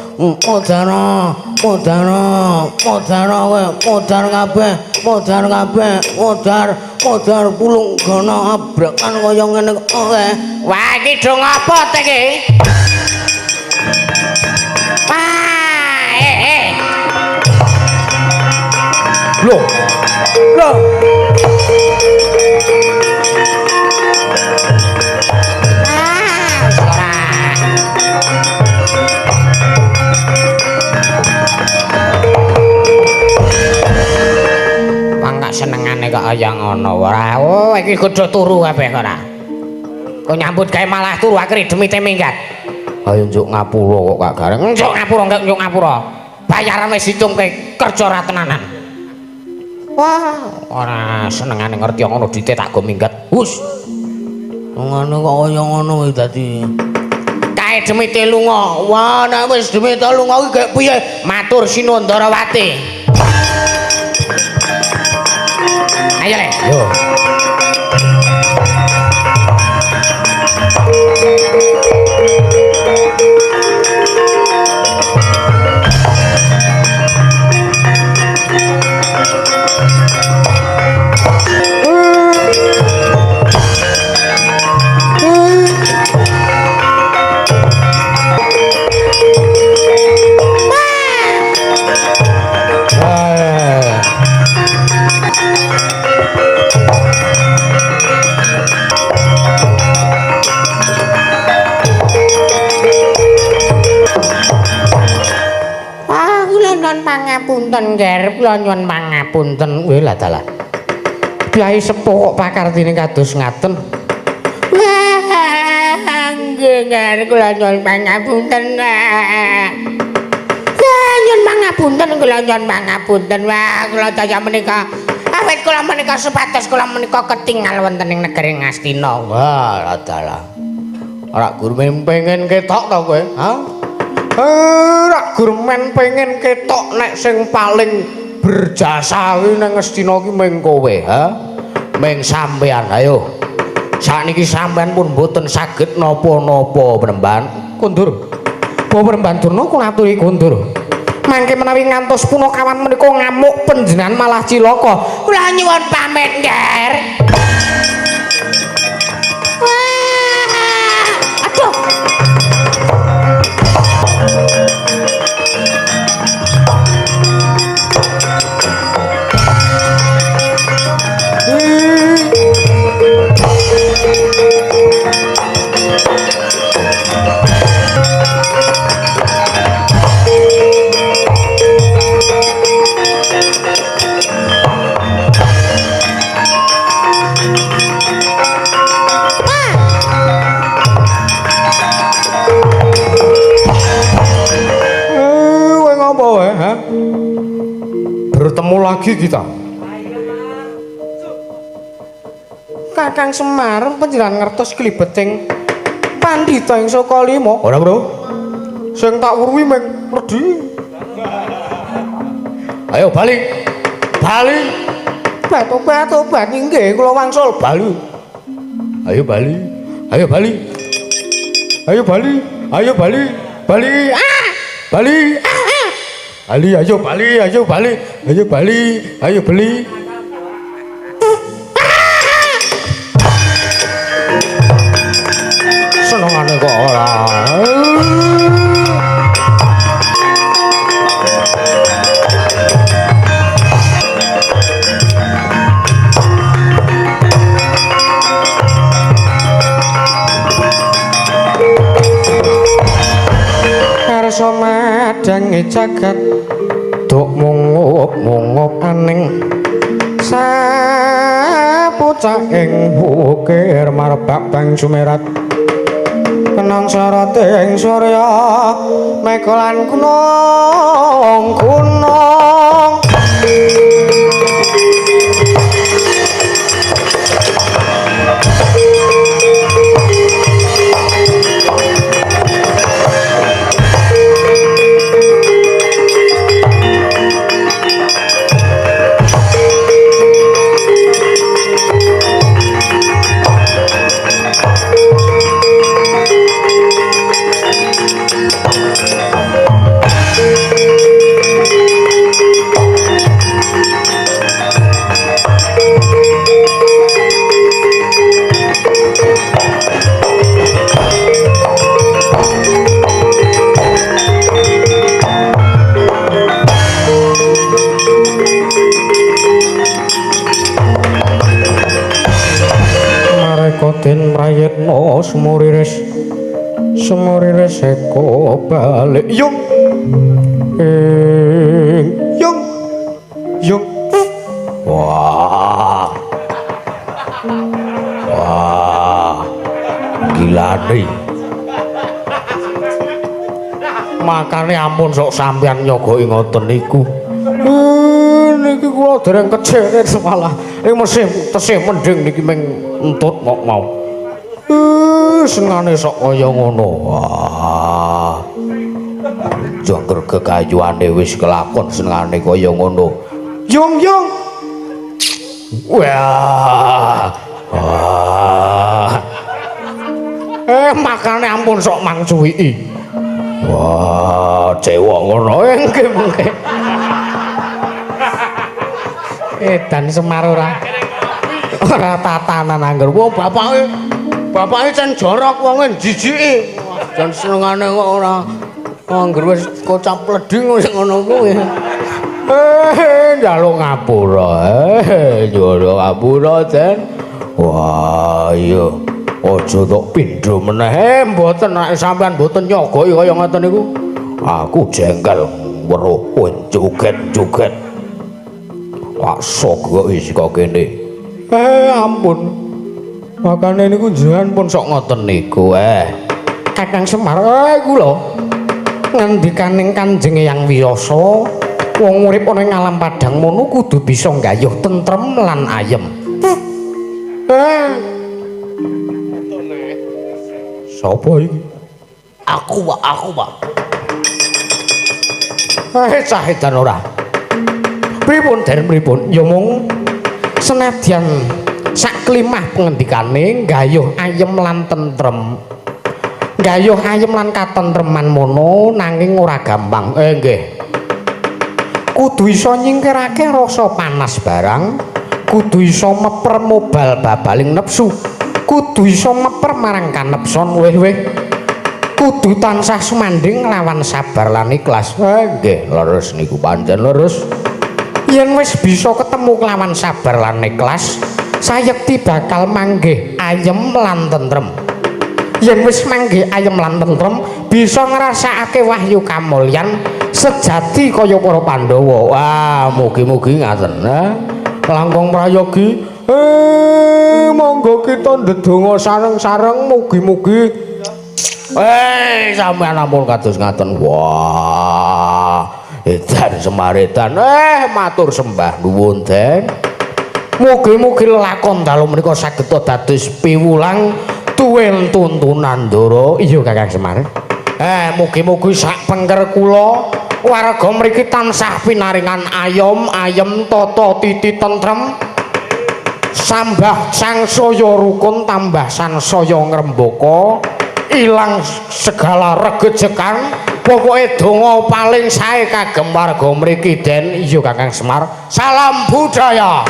modar pulung gana abrakan kaya ngene kowe. Wah, iki dong apa ta iki? Wah, Loh. Loh. Senengane kok kaya ngono ora. Oh, iki kudu turu kabeh kok ora. Kok nyambut gawe malah turu akhire demite minggat. Ayo njuk ngapura kok Kak Gareng. Njuk ngapura enggak njuk ngapura. Bayaran wis ditungke kerja ra tenanan. Wah, ora senengane ngerti ngono dite tak go minggat. Hus. Ngono kok kaya ngono wis dadi. Kae demite lunga. Wah, nek wis demite lunga iki gek piye? Matur Sinondarawati. Ayo le. Yo. Pangapunten Nger, kula nyuwun pangapunten. Weh lah dalah. Kyai sepuh kok pakartine kados ngaten. Wah, nggih Nger, kula nyuwun pangapunten. Nyuwun pangapunten, kula nyuwun pangapunten. Wah, kula daya menika awit kula menika supados kula menika ketingal wonten ing negeri Ngastina. Wah, lah dalah. Ora gurmen pengen ketok to kowe, ha? Rak gurmen pengen ketok nek sing paling berjasa kuwi nang Ngastina ki mung kowe, ha? Ming sampean, ayo. Sakniki sampean pun mboten saged napa-napa Penemban. Kundur. Bawa Penemban Durna kula aturi kundur. Mangke menawi ngantos punakawan menika ngamuk panjenengan malah cilaka. Kula nyuwun pamit, Nger. Wah, aduh. Bertemu lagi kita. Kakang Semar panjenengan ngertos klibeting pandhita ing saka lima. Ora, Bro. Sing tak wuruhi mung Redi. Ayo balik. Bali. Batu-batu ban inggih kula wangsul Bali. Ayo bali. Ayo Bali. Ayo Bali. Ayo Bali. Bali. Ah! Bali. Ah! Bali, ayo Bali, ayo Bali, ayo Bali, ayo beli. Senengane kok ora. Karso madange jagat duk mungup aning sapucak ing bukir marbak bang sumerat kenang sorate ing surya mekolan gunung mengko den prayitna semuriris eko balik yung yung wah gila nih makane ampun sok sampeyan nyogoki ngoten niku niki kula dereng keceret malah mesih tesih mending niki ming entut kok mau senengane sok kaya ngono wah jangger kekayuane wis kelakon senengane kaya ngono yung wah makane ampun sok mangcuwiki wah cewek ngono nggih mengke edan Semar ora tatanan angger wong bapake cen jorok wonge jijiki jan senengane kok ora angger wis kocap pleding wis ngono kuwi njaluk ngapura njaluk ngapura den wah iya aja tok pindho meneh mboten nek sampean mboten nyogoki kaya ngoten niku aku jengkel weruh joget-joget Pak Sogo wis kok kene ampun makane niku jenengan pun sok ngoten niku Kakang Semar iku lho ngendikaning Kanjeng Hyang Wiyasa wong urip ana ing alam padang mono kudu bisa nggayuh tentrem lan ayem sapa iki aku Pak cahedan ora pripun den pripun ya mung senadyan sak klimah pengendikane nggayuh ayem lan tentrem nggayuh ayem lan katentreman mono nanging ora gampang nggih kudu iso nyingkirake rasa panas barang kudu iso meper mobal babaling nepsu kudu iso meper marang kanepson weh kudu tansah sumanding lawan sabar lan ikhlas nggih leres niku pancen leres yen wis bisa ketemu kelawan sabar lan ikhlas sayekti bakal manggih ayem lan tentrem yen wis manggih ayem lan tentrem bisa ngrasakake wahyu kamulyan sejati kaya para Pandhawa wah mugi-mugi ngaten langkung prayogi monggo kita ndedonga sareng-sareng mugi-mugi sampeyan ampun kados ngaten wah edan Semaredan matur sembah nuwun den mugi-mugi lelakon dalu menika saged dados piwulang tuwin tuntunan ndara iya Kakang Semar mugi-mugi sak pengker kula warga mriki tansah pinaringan ayem tata titi tentrem sambah sangsaya rukun tambah sansaya ngrembaka ilang segala regejekan pokoke donga paling sae kagem warga mriki den iya Kakang Semar salam budaya.